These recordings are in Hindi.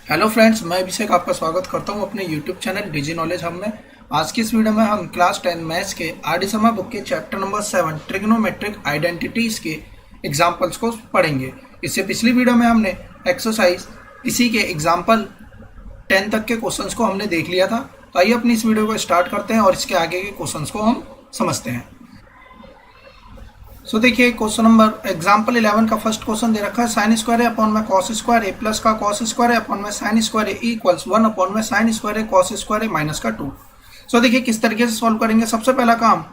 हेलो फ्रेंड्स, मैं अभिषेक आपका स्वागत करता हूं अपने यूट्यूब चैनल डिजी नॉलेज हम में। आज की इस वीडियो में हम क्लास 10 मैथ्स के आर डी शर्मा बुक के चैप्टर नंबर 7 ट्रिग्नोमेट्रिक आइडेंटिटीज के एग्जाम्पल्स को पढ़ेंगे। इससे पिछली वीडियो में हमने एक्सरसाइज इसी के एग्जाम्पल 10 तक के क्वेश्चंस को हमने देख लिया था। तो आइए अपनी इस वीडियो को स्टार्ट करते हैं और इसके आगे के क्वेश्चंस को हम समझते हैं। सो देखिए, क्वेश्चन नंबर एग्जाम्पल 11 का फर्स्ट क्वेश्चन दे रखा है साइन स्क्वायर ए अपॉन में कॉस स्क्वायर ए प्लस का कॉस स्क्वायर ए अपॉन में साइन स्क्वायर ए इक्वल्स 1 अपॉन में साइन स्क्वायर ए कॉस स्क्वायर ए माइनस का 2। सो देखिए किस तरीके से सॉल्व करेंगे। सबसे पहला काम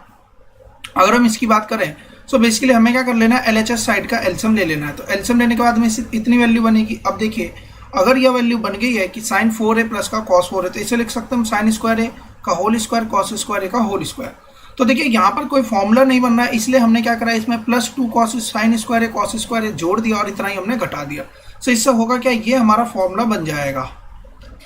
अगर हम इसकी बात करें सो बेसिकली हमें क्या कर लेना है, एलएचएस साइड का एलसीएम ले लेना है। तो एलसीएम लेने के बाद में इतनी वैल्यू बनेगी। अब देखिए अगर यह वैल्यू बन गई है कि साइन 4a प्लस का कॉस 4 है तो इसे लिख सकते हैं हम साइन स्क्वायर ए का होल स्क्वायर कॉस स्क्वायर ए का होल स्क्वायर। तो देखिए यहाँ पर कोई फॉर्मूला नहीं बन रहा है, इसलिए हमने क्या करा, इसमें प्लस 2 कॉस साइन स्क्वायर है कॉस स्क्वायर है जोड़ दिया और इतना ही हमने घटा दिया। सो इससे होगा क्या, ये हमारा फॉर्मूला बन जाएगा।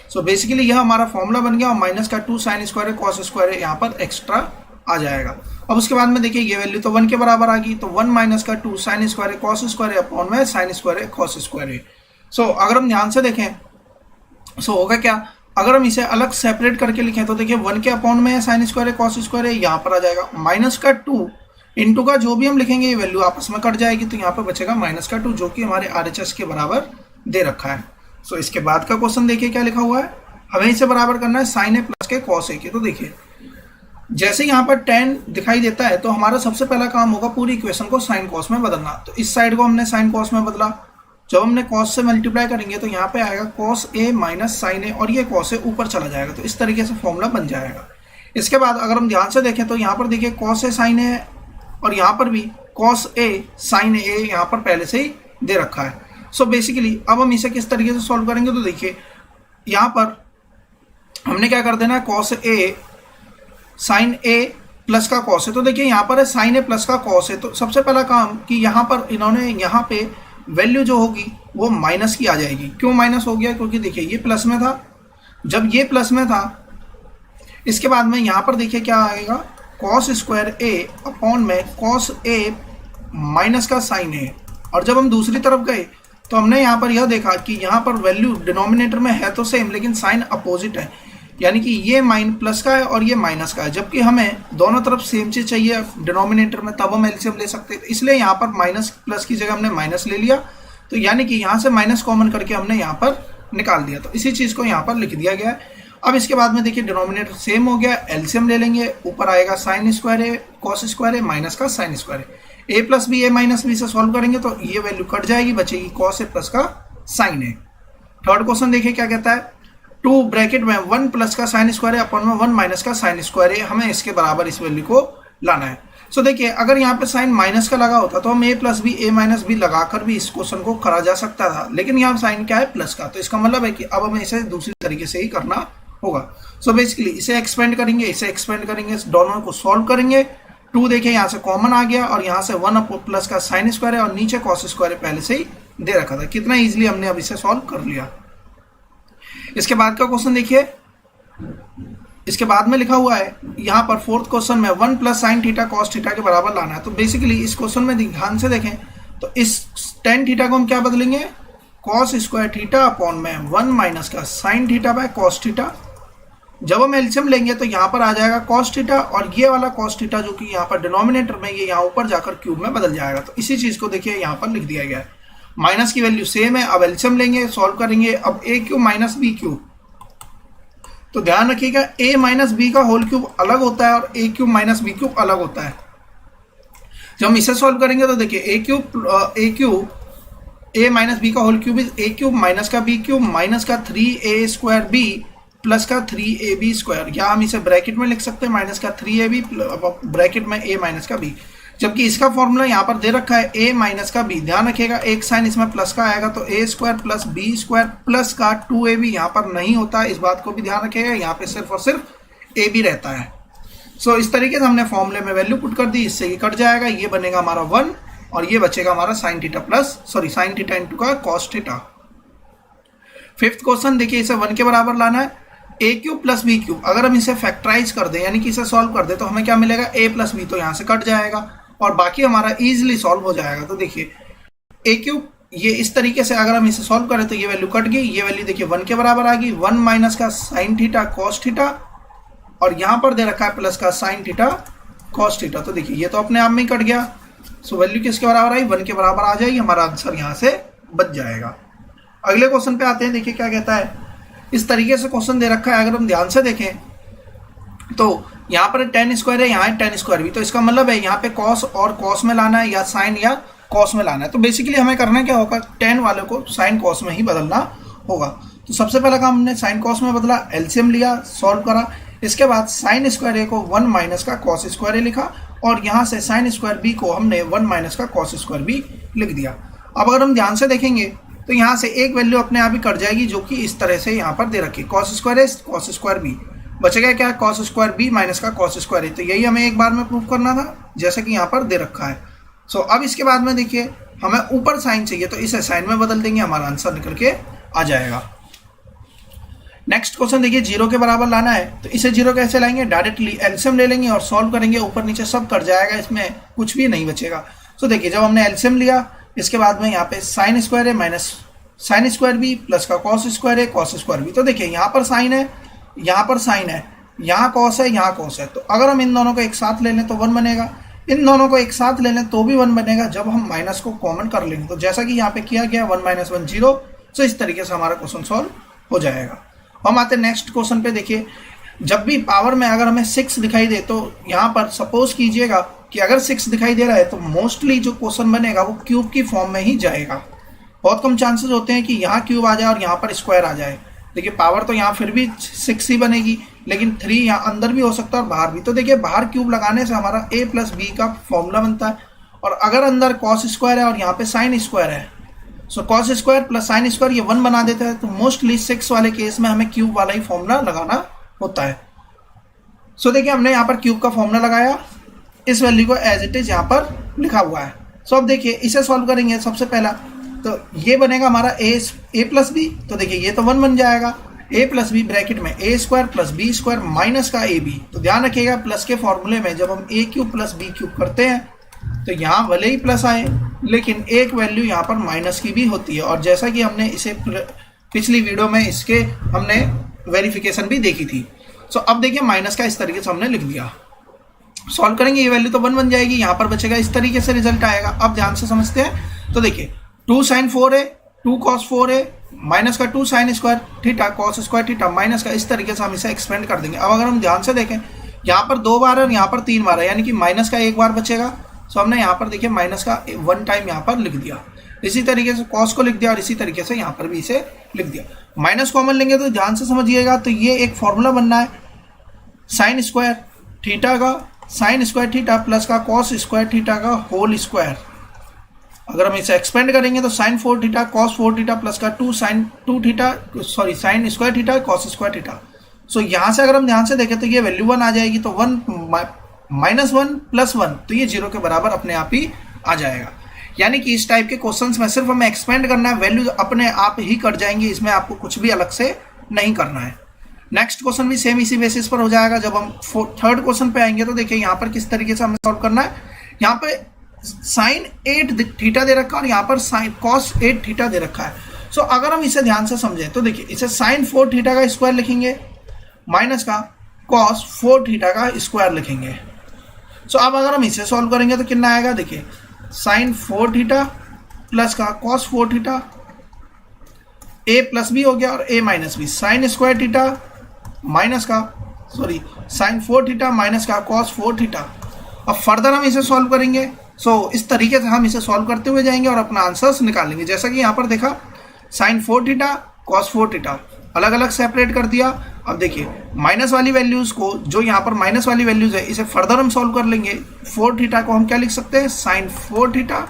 सो बेसिकली यह हमारा फॉर्मूला बन गया और माइनस का 2 साइन स्क्वायर है कॉस स्क्वायर है यहाँ पर एक्स्ट्रा आ जाएगा। अब उसके बाद में देखिए ये वैल्यू तो 1 के बराबर आ गई, तो 1 माइनस का 2 साइन स्क्वायर है कॉस स्क्वायर है अपॉन में साइन स्क्वायर है कॉस स्क्वायर है। सो अगर हम ध्यान से देखें सो होगा क्या, अगर हम इसे अलग सेपरेट करके लिखें तो देखिए 1 के अपॉन में है साइन स्क्वायर है कॉस स्क्वायर है, यहाँ पर आ जाएगा माइनस का 2 इंटू का जो भी हम लिखेंगे ये वैल्यू आपस में कट जाएगी, तो यहाँ पर बचेगा माइनस का 2 जो कि हमारे आरएचएस के बराबर दे रखा है। सो इसके बाद का क्वेश्चन देखिए क्या लिखा हुआ है, हमें इसे बराबर करना है साइन ए प्लस के कॉस ए के। तो देखिए जैसे यहाँ पर tan दिखाई देता है तो हमारा सबसे पहला काम होगा पूरी इक्वेशन को साइन कॉस में बदलना। तो इस साइड को हमने साइन कॉस में बदला, जब हमने कॉस से मल्टीप्लाई करेंगे तो यहाँ पे आएगा कॉस ए माइनस साइन ए और ये कॉस ए ऊपर चला जाएगा। तो इस तरीके से फॉर्मूला बन जाएगा। इसके बाद अगर हम ध्यान से देखें तो यहाँ पर देखिए कॉस ए साइन ए और यहाँ पर भी कॉस ए साइन ए यहाँ पर पहले से ही दे रखा है। सो बेसिकली अब हम इसे किस तरीके से सॉल्व करेंगे तो देखिए यहाँ पर हमने क्या कर देना है, cos A sine A plus का कॉस है। तो देखिए यहाँ पर है साइन ए प्लस का कॉस है, तो सबसे पहला काम कि यहाँ पर इन्होंने यहाँ पे वैल्यू जो होगी वो माइनस की आ जाएगी। क्यों माइनस हो गया, क्योंकि देखिए ये प्लस में था, जब ये प्लस में था इसके बाद में यहाँ पर देखिए क्या आएगा, कॉस स्क्वायर ए अपॉन में कॉस ए माइनस का साइन ए। और जब हम दूसरी तरफ गए तो हमने यहाँ पर यह देखा कि यहाँ पर वैल्यू डिनोमिनेटर में है तो सेम लेकिन साइन अपोजिट है, यानी कि ये माइन प्लस का है और ये माइनस का है, जबकि हमें दोनों तरफ सेम चीज चाहिए डिनोमिनेटर में, तब हम एलसीएम ले सकते हैं। इसलिए यहाँ पर माइनस प्लस की जगह हमने माइनस ले लिया, तो यानी कि यहाँ से माइनस कॉमन करके हमने यहाँ पर निकाल दिया। तो इसी चीज को यहाँ पर लिख दिया गया है। अब इसके बाद में देखिए डिनोमिनेटर सेम हो गया, एलसीएम ले लेंगे, ऊपर आएगा साइन स्क्वायर है कॉस स्क्वायर है माइनस का साइन स्क्वायर है। A plus B A minus B से सॉल्व करेंगे तो ये वैल्यू कट जाएगी, बचेगी कॉस ए प्लस का साइन ए। थर्ड क्वेश्चन देखिए क्या कहता है, 2 ब्रैकेट में 1 प्लस का साइन स्क्वायर है अपॉन में 1 माइनस का साइन स्क्वायर है, हमें इसके बराबर इस वैल्यू को लाना है। सो देखिए अगर यहाँ पे साइन माइनस का लगा होता तो हम ए plus B A minus B लगाकर भी इस क्वेश्चन को करा जा सकता था, लेकिन यहाँ साइन क्या है, प्लस का। तो इसका मतलब है कि अब हमें इसे दूसरी तरीके से ही करना होगा। सो बेसिकली इसे एक्सपेंड करेंगे, इसे एक्सपेंड करेंगे, दोनों को सॉल्व करेंगे। 2 देखिए यहाँ से कॉमन आ गया और यहाँ से 1 प्लस का साइन स्क्वायर है और नीचे कॉस स्क्वायर पहले से ही दे रखा था। कितना ईजिली हमने अब इसे सॉल्व कर लिया। इसके बाद का क्वेश्चन देखिए, इसके बाद में लिखा हुआ है यहाँ पर फोर्थ क्वेश्चन में 1 plus sine theta cos theta के बराबर लाना है। तो बेसिकली इस क्वेश्चन में ध्यान से देखें तो इस tan थीटा को हम क्या बदलेंगे, कॉस स्क्वायर थीटा अपॉन में 1 माइनस का sine theta by cos theta. जब हम एलसीएम लेंगे तो यहाँ पर आ जाएगा कॉस थीटा और ये वाला कॉस थीटा जो कि यहाँ पर डिनोमिनेटर में ये यहाँ ऊपर जाकर क्यूब में बदल जाएगा। तो इसी चीज को देखिए यहाँ पर लिख दिया गया है। माइनस की वैल्यू सेम है, अब एलसीएम लेंगे, सॉल्व करेंगे। अब ए क्यूब माइनस बी क्यूब, तो ध्यान रखिएगा ए माइनस बी का होल क्यूब अलग होता है और ए क्यूब माइनस बी क्यूब अलग होता है। जब हम इसे सॉल्व करेंगे तो देखिए A cube A minus B का whole cube is A cube minus का बी क्यूब माइनस का 3a स्क्वायर बी प्लस का 3ab स्क्वायर, या हम इसे ब्रैकेट में लिख सकते हैं माइनस का 3ab ब्रैकेट में a माइनस का b, जबकि इसका फॉर्मूला यहाँ पर दे रखा है a माइनस का b। ध्यान रखिएगा एक साइन इसमें प्लस का आएगा तो a square plus b square plus का 2ab यहाँ पर नहीं होता है, इस बात को भी ध्यान रखिएगा, यहाँ पे सिर्फ और सिर्फ ab रहता है। सो इस तरीके से हमने फॉर्मूले में वैल्यू पुट कर दी, इससे ये कट जाएगा, ये बनेगा हमारा 1 और ये बचेगा हमारा sine theta sine theta into का कॉस थीटा। फिफ्थ क्वेश्चन देखिए, इसे 1 के बराबर लाना है, ए क्यूब प्लस बी क्यूब। अगर हम इसे फैक्टराइज कर दें यानी कि इसे सॉल्व कर दे तो हमें क्या मिलेगा, ए प्लस बी, तो यहाँ से कट जाएगा और बाकी हमारा इजीली सॉल्व हो जाएगा। तो देखिए ए क्यूब ये इस तरीके से अगर हम इसे सॉल्व करें तो ये वैल्यू कट गई, ये वैल्यू देखिए 1 के बराबर आ गई, 1 माइनस का साइन थीटा कॉस थीटा, और यहां पर दे रखा है प्लस का साइन थीटा कॉस थीटा। तो देखिए ये तो अपने आप में ही कट गया। सो वैल्यू किसके बराबर आई, 1 के बराबर आ जाएगी, हमारा आंसर यहां से बच जाएगा। अगले क्वेश्चन पे आते हैं, देखिए क्या कहता है। इस तरीके से क्वेश्चन दे रखा है, अगर हम ध्यान से देखें तो यहाँ पर tan स्क्वायर है, यहाँ है tan स्क्वायर भी, तो इसका मतलब है यहाँ पे cos और cos में लाना है या sin या cos में लाना है। तो बेसिकली हमें करना क्या होगा, tan वाले को sin cos में ही बदलना होगा। तो सबसे पहला काम हमने sin cos में बदला, एलसीएम लिया, सॉल्व करा। इसके बाद sin स्क्वायर ए को 1 माइनस का cos स्क्वायर ए लिखा, और यहाँ से sin स्क्वायर बी को हमने 1 माइनस का cos स्क्वायर बी लिख दिया। अब अगर हम ध्यान से देखेंगे तो यहाँ से एक वैल्यू अपने आप ही कट जाएगी, जो कि इस तरह से यहाँ पर दे रखी, cos स्क्वायर ए cos स्क्वायर बी, बचेगा क्या, cos स्क्वायर बी माइनस का cos स्क्वायर ए। तो यही हमें एक बार में प्रूव करना था, जैसे कि यहाँ पर दे रखा है। सो अब इसके बाद में देखिए हमें ऊपर साइन चाहिए, तो इसे साइन में बदल देंगे, हमारा आंसर निकल के आ जाएगा। नेक्स्ट क्वेश्चन देखिए, 0 के बराबर लाना है, तो इसे 0 कैसे लाएंगे, डायरेक्टली एलसीएम ले लेंगे और सॉल्व करेंगे, ऊपर नीचे सब कट जाएगा, इसमें कुछ भी नहीं बचेगा। तो देखिए जब हमने एलसीएम लिया, इसके बाद में यहाँ पे साइन स्क्वायर है minus sine square B plus का कॉस स्क्वायर है कॉस स्क्वायर बी। तो देखिए यहाँ पर साइन है, यहाँ पर साइन है, यहाँ कॉस है, यहाँ कॉस है। तो अगर हम इन दोनों को एक साथ ले लें तो 1 बनेगा, इन दोनों को एक साथ ले लें तो भी 1 बनेगा, जब हम माइनस को कॉमन कर लेंगे। तो जैसा कि यहाँ पे किया गया 1 माइनस 1 0। तो इस तरीके से हमारा क्वेश्चन सॉल्व हो जाएगा। हम आते हैं नेक्स्ट क्वेश्चन पे। देखिए जब भी पावर में अगर हमें 6 दिखाई दे, तो यहाँ पर सपोज कीजिएगा कि अगर 6 दिखाई दे रहा है तो मोस्टली जो क्वेश्चन बनेगा वो क्यूब की फॉर्म में ही जाएगा। बहुत कम चांसेस होते हैं कि यहाँ क्यूब आ जाए और यहाँ पर स्क्वायर आ जाए। देखिए पावर तो यहाँ फिर भी 6 ही बनेगी, लेकिन 3 यहाँ अंदर भी हो सकता है और बाहर भी। तो देखिए बाहर क्यूब लगाने से हमारा a प्लस बी का फॉर्मूला बनता है, और अगर अंदर कॉस स्क्वायर है और यहाँ पे साइन स्क्वायर है, so cos square plus sine square ये 1 बना देता है। तो मोस्टली 6 वाले केस में हमें क्यूब वाला ही फॉर्मूला लगाना होता है। सो देखिए हमने यहाँ पर क्यूब का फॉर्मूला लगाया, इस वैल्यू को एज इट इज यहाँ पर लिखा हुआ है। सो अब देखिए इसे सॉल्व करेंगे। सबसे पहला तो ये बनेगा हमारा a प्लस बी, तो देखिए ये तो 1 बन जाएगा, a प्लस बी ब्रैकेट में a square plus B square minus का ए बी। तो ध्यान रखिएगा प्लस के फॉर्मूले में जब हम a cube plus b cube करते हैं तो यहाँ भले ही प्लस आए, लेकिन एक वैल्यू यहाँ पर माइनस की भी होती है, और जैसा कि हमने इसे पिछली वीडियो में इसके हमने वेरिफिकेशन भी देखी थी। सो अब देखिए माइनस का इस तरीके से हमने लिख दिया, सॉल्व करेंगे, ये वैल्यू तो 1 बन जाएगी, यहाँ पर बचेगा, इस तरीके से रिजल्ट आएगा। अब ध्यान से समझते हैं। तो देखिए 2 sin 4 है 2 cos 4 है माइनस का 2 sin square theta cos square theta minus का, इस तरीके से हम इसे एक्सपेंड कर देंगे। अब अगर हम ध्यान से देखें, यहाँ पर 2 बार है और यहाँ पर 3 बार है, यानी कि माइनस का 1 बार बचेगा। सो हमने यहाँ पर देखिए माइनस का 1 टाइम यहाँ पर लिख दिया, इसी तरीके से cos को लिख दिया, और इसी तरीके से यहाँ पर भी इसे लिख दिया। माइनस कॉमन लेंगे तो ध्यान से समझिएगा, तो ये एक फॉर्मूला बनना है साइन स्क्वायर थीटा का साइन स्क्वायर थीटा प्लस का कॉस स्क्वायर थीटा का होल स्क्वायर। अगर हम इसे एक्सपेंड करेंगे तो sine 4 theta cos 4 theta plus का sine square theta cos square theta. So यहाँ से अगर हम ध्यान से देखें तो ये वैल्यू 1 आ जाएगी, तो 1 माइनस 1 प्लस 1, तो ये 0 के बराबर अपने आप ही आ जाएगा। यानी कि इस टाइप के क्वेश्चंस में सिर्फ हमें एक्सपेंड करना है, वैल्यू अपने आप ही कट जाएंगी, इसमें आपको कुछ भी अलग से नहीं करना है। नेक्स्ट क्वेश्चन भी सेम इसी बेसिस पर हो जाएगा। जब हम थर्ड क्वेश्चन पे आएंगे तो देखिए यहाँ पर किस तरीके से हमें सॉल्व करना है। यहाँ पे साइन 8 थीटा दे रखा है और यहाँ पर साइन कॉस 8 थीटा दे रखा है। सो अगर हम इसे ध्यान से समझें तो देखिए इसे साइन 4 थीटा का स्क्वायर लिखेंगे माइनस का कॉस 4 थीटा का स्क्वायर लिखेंगे। सो अब अगर हम इसे सॉल्व करेंगे तो कितना आएगा, देखिए साइन 4 थीटा प्लस का cos 4 theta, a plus b हो गया और a minus b, sine square theta minus का साइन 4 थीटा माइनस का कॉस 4 थीटा। अब फर्दर हम इसे सॉल्व करेंगे। सो इस तरीके से हम इसे सॉल्व करते हुए जाएंगे और अपना आंसर्स निकालेंगे। जैसा कि यहाँ पर देखा साइन 4 थीटा कॉस 4 थीटा अलग अलग सेपरेट कर दिया। अब देखिए माइनस वाली वैल्यूज को, जो यहाँ पर माइनस वाली वैल्यूज है, इसे फर्दर हम सॉल्व कर लेंगे। 4 थीटा को हम क्या लिख सकते हैं, साइन 4 थीटा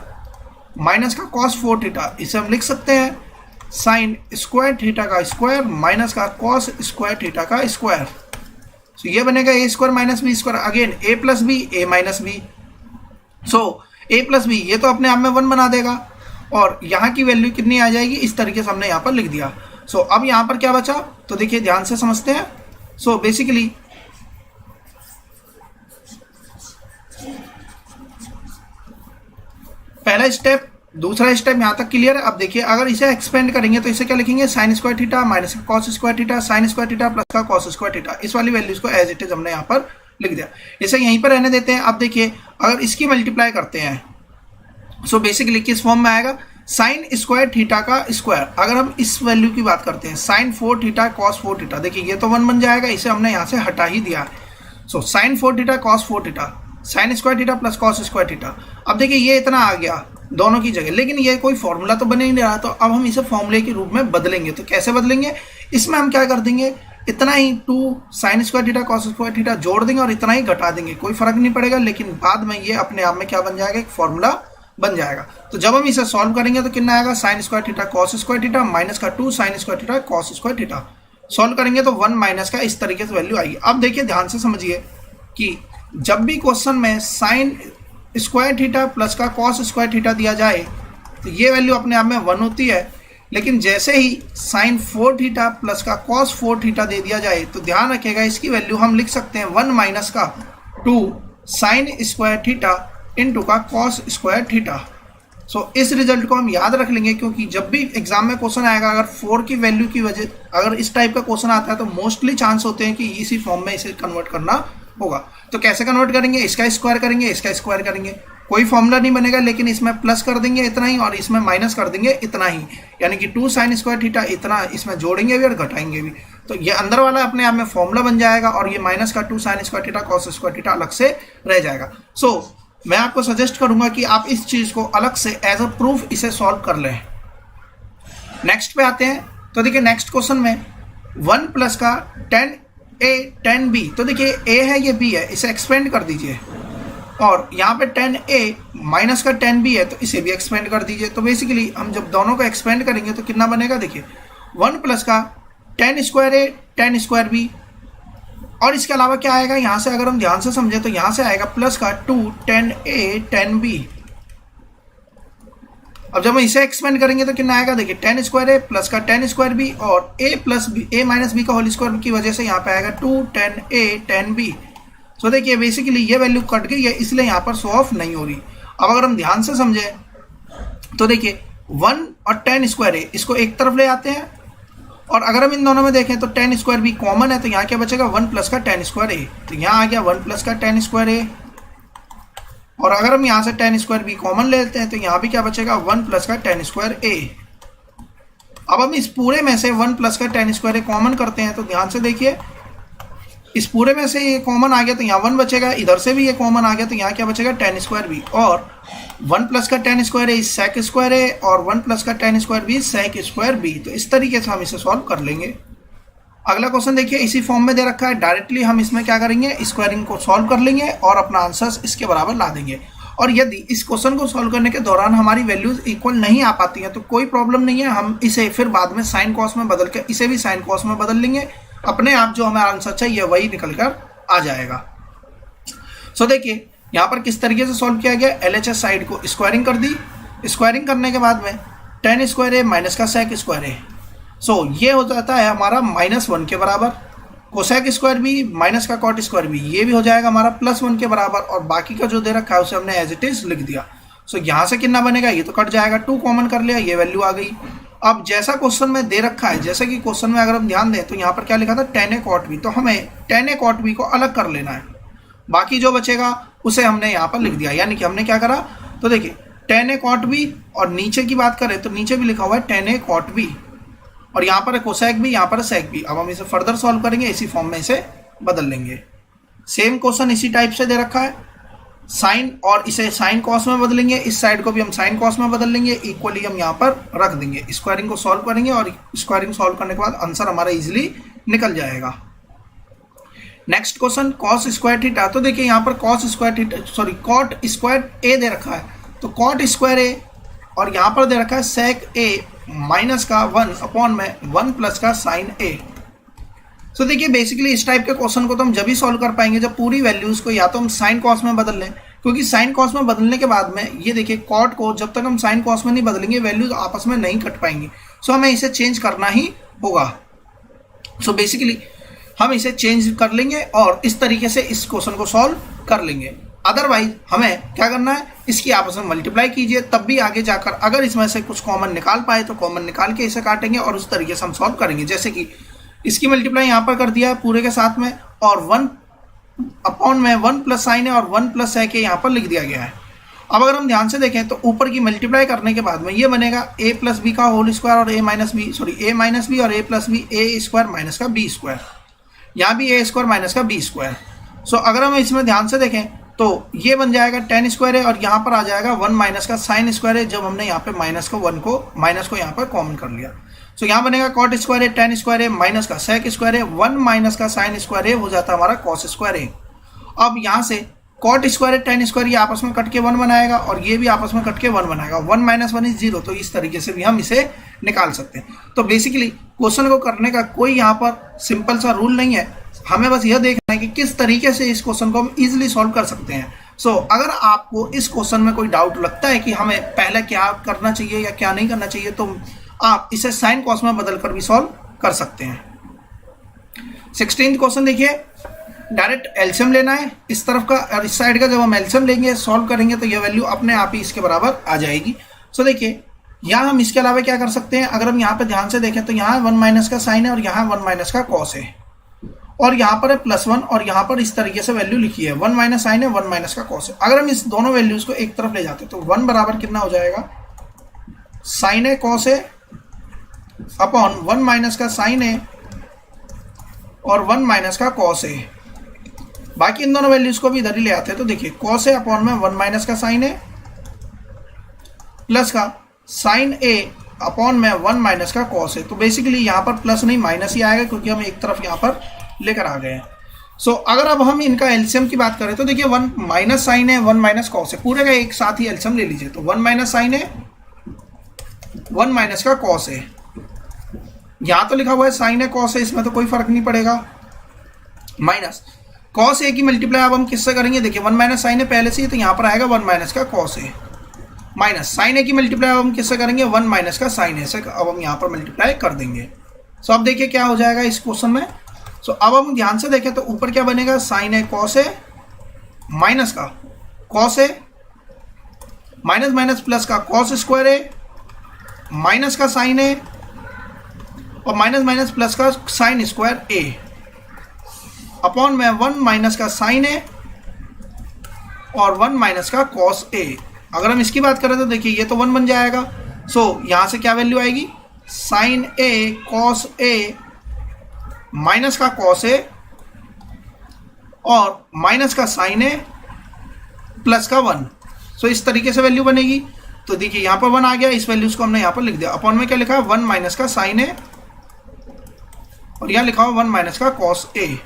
माइनस का कॉस 4 थीटा, इसे हम लिख सकते हैं साइन स्क्वायर थीटा का स्क्वायर माइनस का कॉस स्क्वायर थीटा का स्क्वायर। सो ये बनेगा A square minus B square, again A plus B A minus B. So A plus B ये तो अपने आप में 1 बना देगा और यहाँ की वैल्यू कितनी आ जाएगी, इस तरीके से हमने यहाँ पर लिख दिया। सो अब यहाँ पर क्या बचा, तो देखिए ध्यान से समझते हैं। सो बेसिकली पहला स्टेप दूसरा स्टेप यहाँ तक क्लियर है। अब देखिए अगर इसे एक्सपेंड करेंगे तो इसे क्या लिखेंगे, साइन स्क्वायर थीटा माइनस का cos square theta sine square theta plus का कॉस स्क्वायर थीटा। इस वाली वैल्यूज को एज इट इज हमने यहाँ पर लिख दिया, इसे यहीं पर रहने देते हैं। अब देखिए अगर इसकी मल्टीप्लाई करते हैं सो बेसिकली किस फॉर्म में आएगा, साइन स्क्वायर थीटा का स्क्वायर। अगर हम इस वैल्यू की बात करते हैं साइन 4 थीटा कॉस 4 थीटा, देखिए ये तो 1 बन जाएगा, इसे हमने यहाँ से हटा ही दिया है। So sine 4 theta cos 4 theta sine square theta plus cos square theta. अब देखिए ये इतना आ गया दोनों की जगह, लेकिन ये कोई फॉर्मूला तो बने ही नहीं रहा, तो अब हम इसे फॉर्मूले के रूप में बदलेंगे। तो कैसे बदलेंगे, इसमें हम क्या कर देंगे, इतना ही 2 sign square theta cos square theta जोड़ देंगे और इतना ही घटा देंगे, कोई फर्क नहीं पड़ेगा, लेकिन बाद में ये अपने आप में क्या बन जाएगा, एक फॉर्मूला बन जाएगा। तो जब हम इसे सॉल्व करेंगे तो कितना आएगा, sign square theta cos square theta minus का 2 sign square theta cos square theta. Solve करेंगे तो 1 माइनस का इस तरीके से वैल्यू आएगी। अब देखिए ध्यान से समझिए कि जब भी क्वेश्चन में साइन स्क्वायर थीटा प्लस का कॉस स्क्वायर थीटा दिया जाए तो ये वैल्यू अपने आप में 1 होती है, लेकिन जैसे ही साइन 4 थीटा प्लस का कॉस 4 थीटा दे दिया जाए तो ध्यान रखिएगा इसकी वैल्यू हम लिख सकते हैं 1 माइनस का 2 साइन स्क्वायर थीटा इंटू का कॉस स्क्वायर थीटा। सो इस रिजल्ट को हम याद रख लेंगे, क्योंकि जब भी एग्जाम में क्वेश्चन आएगा अगर 4 की वैल्यू की वजह अगर इस टाइप का क्वेश्चन आता है तो मोस्टली चांस होते हैं कि इसी फॉर्म में इसे कन्वर्ट करना होगा। तो कैसे कन्वर्ट करेंगे, इसका स्क्वायर करेंगे, इसका स्क्वायर करेंगे, कोई फॉर्मूला नहीं बनेगा, लेकिन इसमें प्लस कर देंगे इतना ही और इसमें माइनस कर देंगे इतना ही, यानी कि 2 साइन स्क्वायर थीटा इतना, इसमें जोड़ेंगे भी और घटाएंगे भी, तो ये अंदर वाला अपने आप में फॉर्मूला बन जाएगा और ये माइनस का 2 sign square theta cos square theta अलग से रह जाएगा। सो मैं आपको सजेस्ट करूंगा कि आप इस चीज को अलग से एज अ प्रूफ इसे सॉल्व कर लें। नेक्स्ट पे आते हैं, तो देखिए नेक्स्ट क्वेश्चन में 1 प्लस का 10a 10b, तो देखिए a है ये b है, इसे एक्सपेंड कर दीजिए, और यहाँ पे 10a माइनस का 10b है तो इसे भी एक्सपेंड कर दीजिए। तो बेसिकली हम जब दोनों को एक्सपेंड करेंगे तो कितना बनेगा, देखिए 1 प्लस का 10 स्क्वायर a 10 स्क्वायर b, और इसके अलावा क्या आएगा, यहाँ से अगर हम ध्यान से समझे तो यहाँ से आएगा प्लस का 2 10a 10b। अब जब हम इसे एक्सपेंड करेंगे तो कितना आएगा, देखिए 10 स्क्वायर a प्लस का 10 स्क्वायर b और a plus b a minus b का होल स्क्वायर की वजह से यहाँ पे आएगा 2 10a 10b। सो देखिए बेसिकली ये वैल्यू कट गई है, इसलिए यहाँ पर शो ऑफ नहीं हो रही। अब अगर हम ध्यान से समझे तो देखिए 1 और 10 स्क्वायर a इसको एक तरफ ले आते हैं, और अगर हम इन दोनों में देखें तो 10 स्क्वायर b कॉमन है, तो यहाँ क्या बचेगा 1 प्लस का 10 स्क्वायर a, तो यहाँ आ गया 1 प्लस का 10 स्क्वायर a, और अगर हम यहाँ से 10 स्क्वायर b कॉमन लेते हैं तो यहाँ भी क्या बचेगा 1 प्लस का 10 स्क्वायर a। अब हम इस पूरे में से 1 प्लस का 10 स्क्वायर a कॉमन करते हैं, तो ध्यान से देखिए इस पूरे में से ये कॉमन आ गया तो यहाँ 1 बचेगा, इधर से भी ये कॉमन आ गया तो यहाँ क्या बचेगा 10 स्क्वायर b, और 1 प्लस का 10 square a sec square a और 1 प्लस का 10 square b sec square b। तो इस तरीके से हम इसे सॉल्व कर लेंगे। अगला क्वेश्चन देखिए इसी फॉर्म में दे रखा है, डायरेक्टली हम इसमें क्या करेंगे, स्क्वायरिंग को सॉल्व कर लेंगे और अपना आंसर इसके बराबर ला देंगे। और यदि इस क्वेश्चन को सॉल्व करने के दौरान हमारी वैल्यूज इक्वल नहीं आ पाती हैं तो कोई प्रॉब्लम नहीं है, हम इसे फिर बाद में साइन कॉस में बदल के इसे भी साइन कॉस में बदल लेंगे, अपने आप जो हमें आंसर चाहिए वही निकल कर आ जाएगा। सो देखिए यहाँ पर किस तरीके से सॉल्व किया गया, LHS साइड को स्क्वायरिंग कर दी, स्क्वायरिंग करने के बाद में 10 स्क्वायर a माइनस का सेक स्क्वायर a, सो ये हो जाता है हमारा -1 के बराबर, कोसेक स्क्वायर b माइनस का कॉट स्क्वायर b ये भी हो जाएगा हमारा +1 के बराबर, और बाकी का जो दे रखा है उसे हमने एज इट इज लिख दिया। सो यहाँ से कितना बनेगा, ये तो कट जाएगा, 2 कॉमन कर लिया, ये वैल्यू आ गई। अब जैसा क्वेश्चन में दे रखा है, जैसे कि क्वेश्चन में अगर हम ध्यान दें तो यहाँ पर क्या लिखा था 10a कॉट b, तो हमें 10a कॉट b को अलग कर लेना है, बाकी जो बचेगा उसे हमने यहाँ पर लिख दिया। यानी कि हमने क्या करा, तो देखिए 10a कॉट b, और नीचे की बात करें तो नीचे भी लिखा हुआ है 10a कॉट b, और यहाँ पर है कोसेक भी, यहाँ पर है सेक भी। अब हम इसे फर्दर सॉल्व करेंगे, इसी फॉर्म में इसे बदल लेंगे। सेम क्वेश्चन इसी टाइप से दे रखा है, साइन और इसे साइन कॉस में बदलेंगे, इस साइड को भी हम साइन कॉस में बदल लेंगे, इक्वली हम यहाँ पर रख देंगे, स्क्वायरिंग को सॉल्व करेंगे और स्क्वायरिंग सॉल्व करने के बाद आंसर हमारा इजिली निकल जाएगा। Next question cos square theta, तो देखिए यहाँ पर cos square theta sorry cot square A दे रखा है, तो कॉट स्क्वायर ए, और यहाँ पर दे रखा है सेक ए माइनस का 1/1 प्लस का साइन ए। तो देखिए बेसिकली इस टाइप के क्वेश्चन को तो हम जब ही सॉल्व कर पाएंगे जब पूरी वैल्यूज को या तो हम साइन कॉस में बदल लें, क्योंकि साइन कॉस में बदलने के बाद में ये देखिए कॉट को जब तक हम साइन कॉस में नहीं बदलेंगे वैल्यूज आपस में नहीं कट पाएंगी, सो हमें इसे चेंज करना ही होगा। सो बेसिकली हम इसे चेंज कर लेंगे और इस तरीके से इस क्वेश्चन को सॉल्व कर लेंगे। अदरवाइज हमें क्या करना है, इसकी आपस में मल्टीप्लाई कीजिए, तब भी आगे जाकर अगर इसमें से कुछ कॉमन निकाल पाए तो कॉमन निकाल के इसे काटेंगे और उस तरीके से हम सॉल्व करेंगे। जैसे कि इसकी मल्टीप्लाई यहाँ पर कर दिया है पूरे के साथ में, और 1 अपॉन में 1 प्लस साइन है और 1 प्लस है के यहाँ पर लिख दिया गया है। अब अगर हम ध्यान से देखें तो ऊपर की मल्टीप्लाई करने के बाद में ये बनेगा a प्लस बी का होल स्क्वायर और a माइनस बी और a plus b a square minus का b स्क्वायर, यहाँ भी a स्क्वायर माइनस का b स्क्वायर। सो अगर हम इसमें ध्यान से देखें तो ये बन जाएगा tan स्क्वायर है और यहाँ पर आ जाएगा 1 माइनस का साइन स्क्वायर है, जब हमने यहाँ पे माइनस को यहाँ पर कॉमन कर लिया। सो यहाँ बनेगा कॉट स्क्वायर है, tan स्क्वायर है, माइनस का सेक स्क्वायर है, 1 माइनस का साइन स्क्वायर है, हो जाता है हमारा कॉस स्क्वायर है। अब यहाँ से कॉट स्क्वायर है, tan स्क्वायर ये आपस में कट के 1 बनाएगा और ये भी आपस में कट के 1 बनाएगा, 1 माइनस 1 इज 0, तो इस तरीके से भी हम इसे निकाल सकते हैं। तो बेसिकली क्वेश्चन को करने का कोई यहाँ पर सिंपल सा रूल नहीं है, हमें बस यह देखना है कि किस तरीके से इस क्वेश्चन को हम इजीली सॉल्व कर सकते हैं। सो अगर आपको इस क्वेश्चन में कोई डाउट लगता है कि हमें पहले क्या करना चाहिए या क्या नहीं करना चाहिए, तो आप इसे साइन कॉस में बदल कर भी सॉल्व कर सकते हैं। 16th क्वेश्चन देखिए, डायरेक्ट एलसीएम लेना है इस तरफ का और इस साइड का। जब हम एलसीएम लेंगे सॉल्व करेंगे तो ये वैल्यू अपने आप ही इसके बराबर आ जाएगी। सो देखिए यहाँ हम इसके अलावा क्या कर सकते हैं, अगर हम यहाँ पे ध्यान से देखें तो यहाँ 1 माइनस का साइन है और यहाँ 1 माइनस का कॉस है और यहाँ पर है +1 और यहाँ पर इस तरीके से वैल्यू लिखी है, 1 माइनस साइन है 1 माइनस का कॉस है। अगर हम इस दोनों वैल्यूज को एक तरफ ले जाते हैं तो 1 बराबर कितना हो जाएगा, साइन है कॉस है अपॉन 1 माइनस का साइन है और 1 माइनस का कॉस है। बाकी इन दोनों वैल्यूज को भी इधर ही ले आते हैं तो देखिए कॉस है अपॉन में 1 माइनस का साइन है प्लस का साइन ए अपॉन में 1 माइनस का कॉस है। तो बेसिकली यहाँ पर प्लस नहीं माइनस ही आएगा क्योंकि हम एक तरफ यहाँ पर लेकर आ गए हैं। सो अगर अब हम इनका एलसीएम की बात करें तो देखिए 1 माइनस साइन है 1 माइनस कॉस है, पूरे का एक साथ ही एलसीएम ले लीजिए। तो 1 माइनस साइन है 1 माइनस का कॉस है, यहाँ तो लिखा हुआ है साइन है कॉस है, इसमें तो कोई फर्क नहीं पड़ेगा, माइनस कॉस ए की मल्टीप्लाई अब हम किससे करेंगे, देखिए 1 माइनस साइन है पहले से ही तो यहाँ पर आएगा 1 माइनस का कॉस है, माइनस साइन ए की मल्टीप्लाई अब हम किससे करेंगे 1 माइनस का साइन ए से, अब हम यहाँ पर मल्टीप्लाई कर देंगे। सो अब देखिए क्या हो जाएगा इस क्वेश्चन में। सो अब हम ध्यान से देखें तो ऊपर क्या बनेगा, sign a cos A minus का cos A minus minus plus का कॉस स्क्वायर ए माइनस का साइन ए और माइनस माइनस प्लस का साइन स्क्वायर ए अपॉन में 1 माइनस का साइन ए और 1 माइनस का कॉस ए। अगर हम इसकी बात करें तो देखिए ये तो 1 बन जाएगा। सो यहां से क्या वैल्यू आएगी, sign a cos A minus का कॉस ए और माइनस का साइन ए प्लस का 1। सो इस तरीके से वैल्यू बनेगी। तो देखिए यहाँ पर 1 आ गया, इस वैल्यूज को हमने यहाँ पर लिख दिया, अपॉन में क्या लिखा है 1 माइनस का साइन ए और यहाँ लिखा हुआ 1 माइनस का कॉस ए।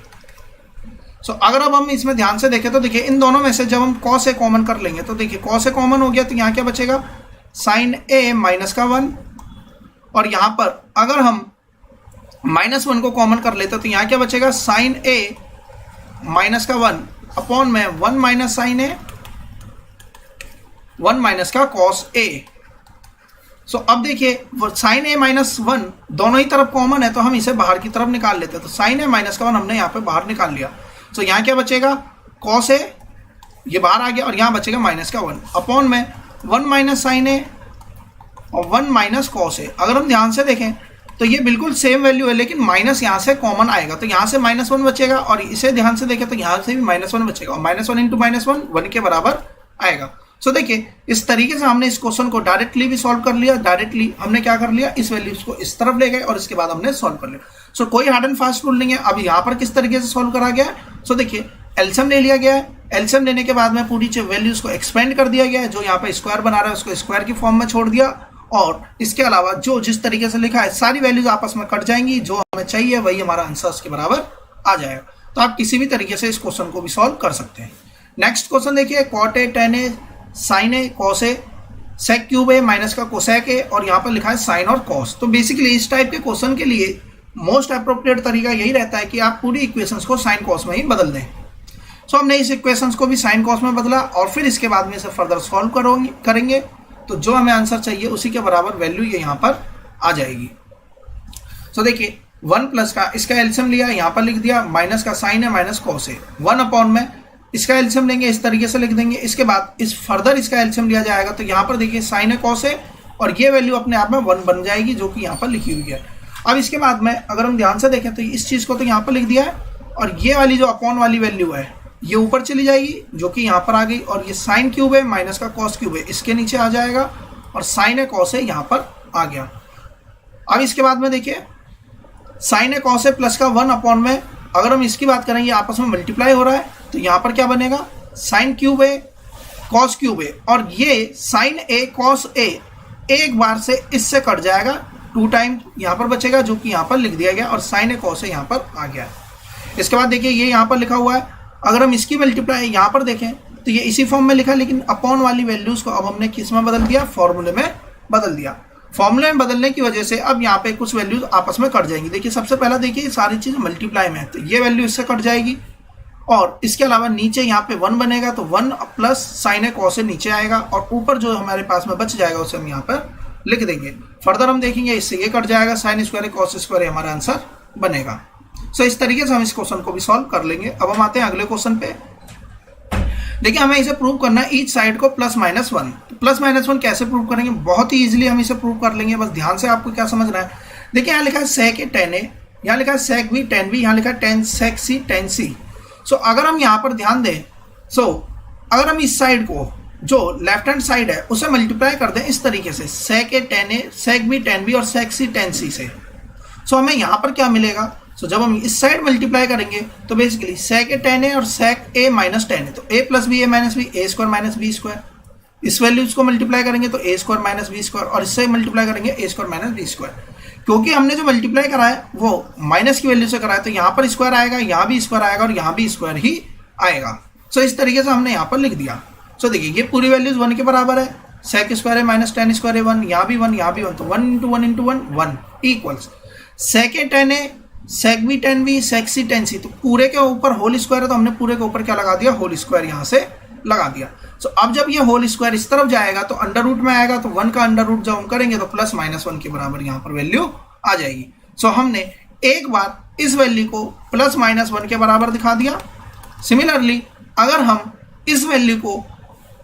सो अगर अब हम इसमें ध्यान से देखें तो देखिए इन दोनों में से जब हम कॉस ए कॉमन कर लेंगे तो देखिए कॉस ए कॉमन हो गया तो यहाँ क्या बचेगा, साइन ए माइनस का 1 और यहाँ पर अगर हम -1 को कॉमन कर लेते तो यहाँ क्या बचेगा, साइन ए माइनस का 1 अपॉन में 1 माइनस साइन ए 1 माइनस का कॉस ए। सो अब देखिए साइन ए -1 दोनों ही तरफ कॉमन है तो हम इसे बाहर की तरफ निकाल लेते हैं। तो साइन ए माइनस का 1 हमने यहाँ पे बाहर निकाल लिया। सो यहाँ क्या बचेगा, कॉस ए ये बाहर आ गया और यहाँ बचेगा माइनस का 1 अपॉन में 1 माइनस साइन ए और 1 माइनस कॉस ए। अगर हम ध्यान से देखें तो ये बिल्कुल सेम वैल्यू है लेकिन माइनस यहाँ से कॉमन आएगा तो यहाँ से -1 बचेगा और इसे ध्यान से देखें तो यहाँ से भी -1 बचेगा और -1 इंटू -1 1 के बराबर आएगा। सो देखिए इस तरीके से हमने इस क्वेश्चन को डायरेक्टली भी सॉल्व कर लिया, डायरेक्टली हमने क्या कर लिया, इस वैल्यूज को इस तरफ ले गए और इसके बाद हमने सॉल्व कर लिया। सो कोई हार्ड एंड फास्ट रूल नहीं है। अब यहाँ पर किस तरीके से सॉल्व करा गया है, सो देखिए एलसीएम ले लिया गया है, एलसीएम लेने के बाद में पूरी वैल्यूज को एक्सपेंड कर दिया गया है, जो यहाँ पे स्क्वायर बना रहा है उसको स्क्वायर की फॉर्म में छोड़ दिया और इसके अलावा जो जिस तरीके से लिखा है सारी वैल्यूज आपस में कट जाएंगी, जो हमें चाहिए वही हमारा आंसर उसके बराबर आ जाएगा। तो आप किसी भी तरीके से इस क्वेश्चन को भी सॉल्व कर सकते हैं। नेक्स्ट क्वेश्चन देखिए, cot a tan a sine a cos a sec cube A minus का कोसेक ए और यहाँ पर लिखा है साइन और कॉस। तो बेसिकली इस टाइप के क्वेश्चन के लिए मोस्ट अप्रोप्रिएट तरीका यही रहता है कि आप पूरी इक्वेशंस को साइन कॉस में ही बदल दें। सो हमने इस इक्वेशंस को भी साइन कॉस में बदला और फिर इसके बाद में इसे फर्दर सॉल्व करेंगे तो जो हमें आंसर चाहिए उसी के बराबर वैल्यू ये यहाँ पर आ जाएगी। सो देखिए 1 प्लस का इसका एलसीएम लिया, यहाँ पर लिख दिया, माइनस का साइन है माइनस कॉस है, 1 अपॉन में इसका एलसीएम लेंगे, इस तरीके से लिख देंगे। इसके बाद इस फर्दर इसका एलसीएम लिया जाएगा तो यहाँ पर देखिए साइन है कॉस है और ये वैल्यू अपने आप में 1 बन जाएगी जो कि यहाँ पर लिखी हुई है। अब इसके बाद में अगर हम ध्यान से देखें तो इस चीज़ को तो यहाँ पर लिख दिया है और ये वाली जो अपॉन वाली वैल्यू है ये ऊपर चली जाएगी जो कि यहाँ पर आ गई, और ये साइन क्यूब है माइनस का कॉस क्यूब है इसके नीचे आ जाएगा और साइन है कॉस है यहाँ पर आ गया। अब इसके बाद में देखिए साइन है कॉस है प्लस का 1 अपॉन में अगर हम इसकी बात करें ये आपस में मल्टीप्लाई हो रहा है तो यहाँ पर क्या बनेगा, साइन क्यूब है कॉस क्यूब है और ये साइन ए कॉस ए एक बार से इससे कट जाएगा, 2 टाइम यहाँ पर बचेगा जो कि यहाँ पर लिख दिया गया और साइन ए कॉस ए यहाँ पर आ गया। इसके बाद देखिए ये यहाँ पर लिखा हुआ है, अगर हम इसकी मल्टीप्लाई यहाँ पर देखें तो ये इसी फॉर्म में लिखा है, लेकिन अपॉन वाली वैल्यूज को अब हमने किस में बदल दिया, फॉर्मूले में बदल दिया। फॉर्मूले में बदलने की वजह से अब यहाँ पे कुछ वैल्यूज आपस में कट जाएंगी। देखिए सबसे पहला देखिए सारी चीज़ मल्टीप्लाई में है तो ये वैल्यू इससे कट जाएगी और इसके अलावा नीचे यहाँ पे 1 बनेगा तो 1 प्लस साइन ए कॉस ए नीचे आएगा और ऊपर जो हमारे पास में बच जाएगा उसे हम यहाँ पर लिख देंगे। फर्दर हम देखेंगे इससे ये कट जाएगा, साइन स्क्वायर कॉस स्क्वायर हमारा आंसर बनेगा। सो इस तरीके से हम इस क्वेश्चन को भी सॉल्व कर लेंगे। अब हम आते हैं अगले क्वेश्चन पे। देखिए हमें इसे प्रूव करना है ईच साइड को प्लस माइनस 1। प्लस माइनस 1 कैसे प्रूव करेंगे, बहुत ही इजीली हम इसे प्रूव कर लेंगे। बस ध्यान से आपको क्या समझना है, देखिए यहाँ लिखा है सेक ए टेन ए, यहाँ लिखा है सेक बी टेन बी, यहाँ लिखा है टेन सेक सी टेन सी। सो अगर हम यहाँ पर ध्यान दें अगर हम इस साइड को जो लेफ्ट हैंड साइड है उसे मल्टीप्लाई कर दें इस तरीके से सेक ए टेन ए, सेक बी टेन बी और सेक सी टेन सी से, सो हमें यहाँ पर क्या मिलेगा। जब हम इस साइड मल्टीप्लाई करेंगे तो बेसिकली सेक ए टेन ए और सेक ए माइनस टेन ए, तो ए plus B A minus B, A square minus B square. इस वैल्यूज को मल्टीप्लाई करेंगे तो ए स्क्वायर माइनस बी स्क्वायर और इससे मल्टीप्लाई करेंगे ए स्क्वायर माइनस बी स्क्वायर। क्योंकि हमने जो मल्टीप्लाई करा है वो माइनस की वैल्यू से करा है तो यहाँ पर स्क्वायर आएगा, यहाँ भी स्क्वायर आएगा और यहाँ भी स्क्वायर ही आएगा। सो इस तरीके से हमने यहाँ पर लिख दिया। सो देखिए ये पूरी वैल्यूज 1 के बराबर है, सेक स्क्वायर है माइनस टेन स्क्वायर है 1, यहाँ भी 1 यहाँ भी 1, तो 1 इंटू 1 इंटू 1 1 इक्वल्स सेक ए टेन ए, सेक बी टेन बी, सेक सी टेन सी। तो पूरे के ऊपर होल स्क्वायर है तो हमने पूरे के ऊपर क्या लगा दिया, होल स्क्वायर यहाँ से लगा दिया। सो अब जब ये होल स्क्वायर इस तरफ जाएगा तो अंडर रूट में आएगा, तो 1 का अंडर रूट जब हम करेंगे तो प्लस माइनस 1 के बराबर यहाँ पर वैल्यू आ जाएगी। सो हमने एक बार इस वैल्यू को प्लस माइनस 1 के बराबर दिखा दिया। सिमिलरली अगर हम इस वैल्यू को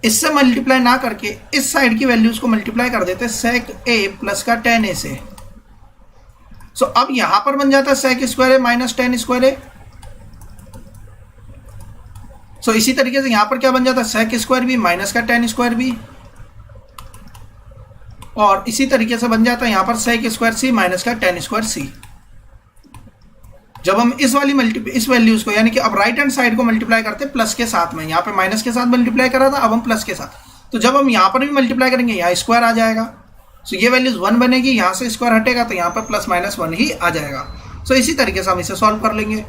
इससे मल्टीप्लाई ना करके इस साइड की वैल्यूज को मल्टीप्लाई कर देते सेक ए प्लस का टेन ए से, सो अब यहां पर बन जाता है सेक स्क्वायर ए माइनस टेन स्क्वायर ए। सो इसी तरीके से यहां पर क्या बन जाता है, सेक स्क्वायर बी माइनस का टेन स्क्वायर बी, और इसी तरीके से बन जाता है यहां पर सेक स्क्वायर सी माइनस का टेन स्क्वायर सी। जब हम इस वैल्यूज को यानी कि अब राइट हैंड साइड को मल्टीप्लाई करते हैं प्लस के साथ में, यहाँ पे माइनस के साथ मल्टीप्लाई करा था, अब हम प्लस के साथ, तो जब हम यहाँ पर भी मल्टीप्लाई करेंगे यहाँ स्क्वायर आ जाएगा। सो ये वैल्यूज 1 बनेगी, यहाँ से स्क्वायर हटेगा तो यहाँ पर प्लस माइनस 1 ही आ जाएगा। सो इसी तरीके से हम इसे सॉल्व कर लेंगे।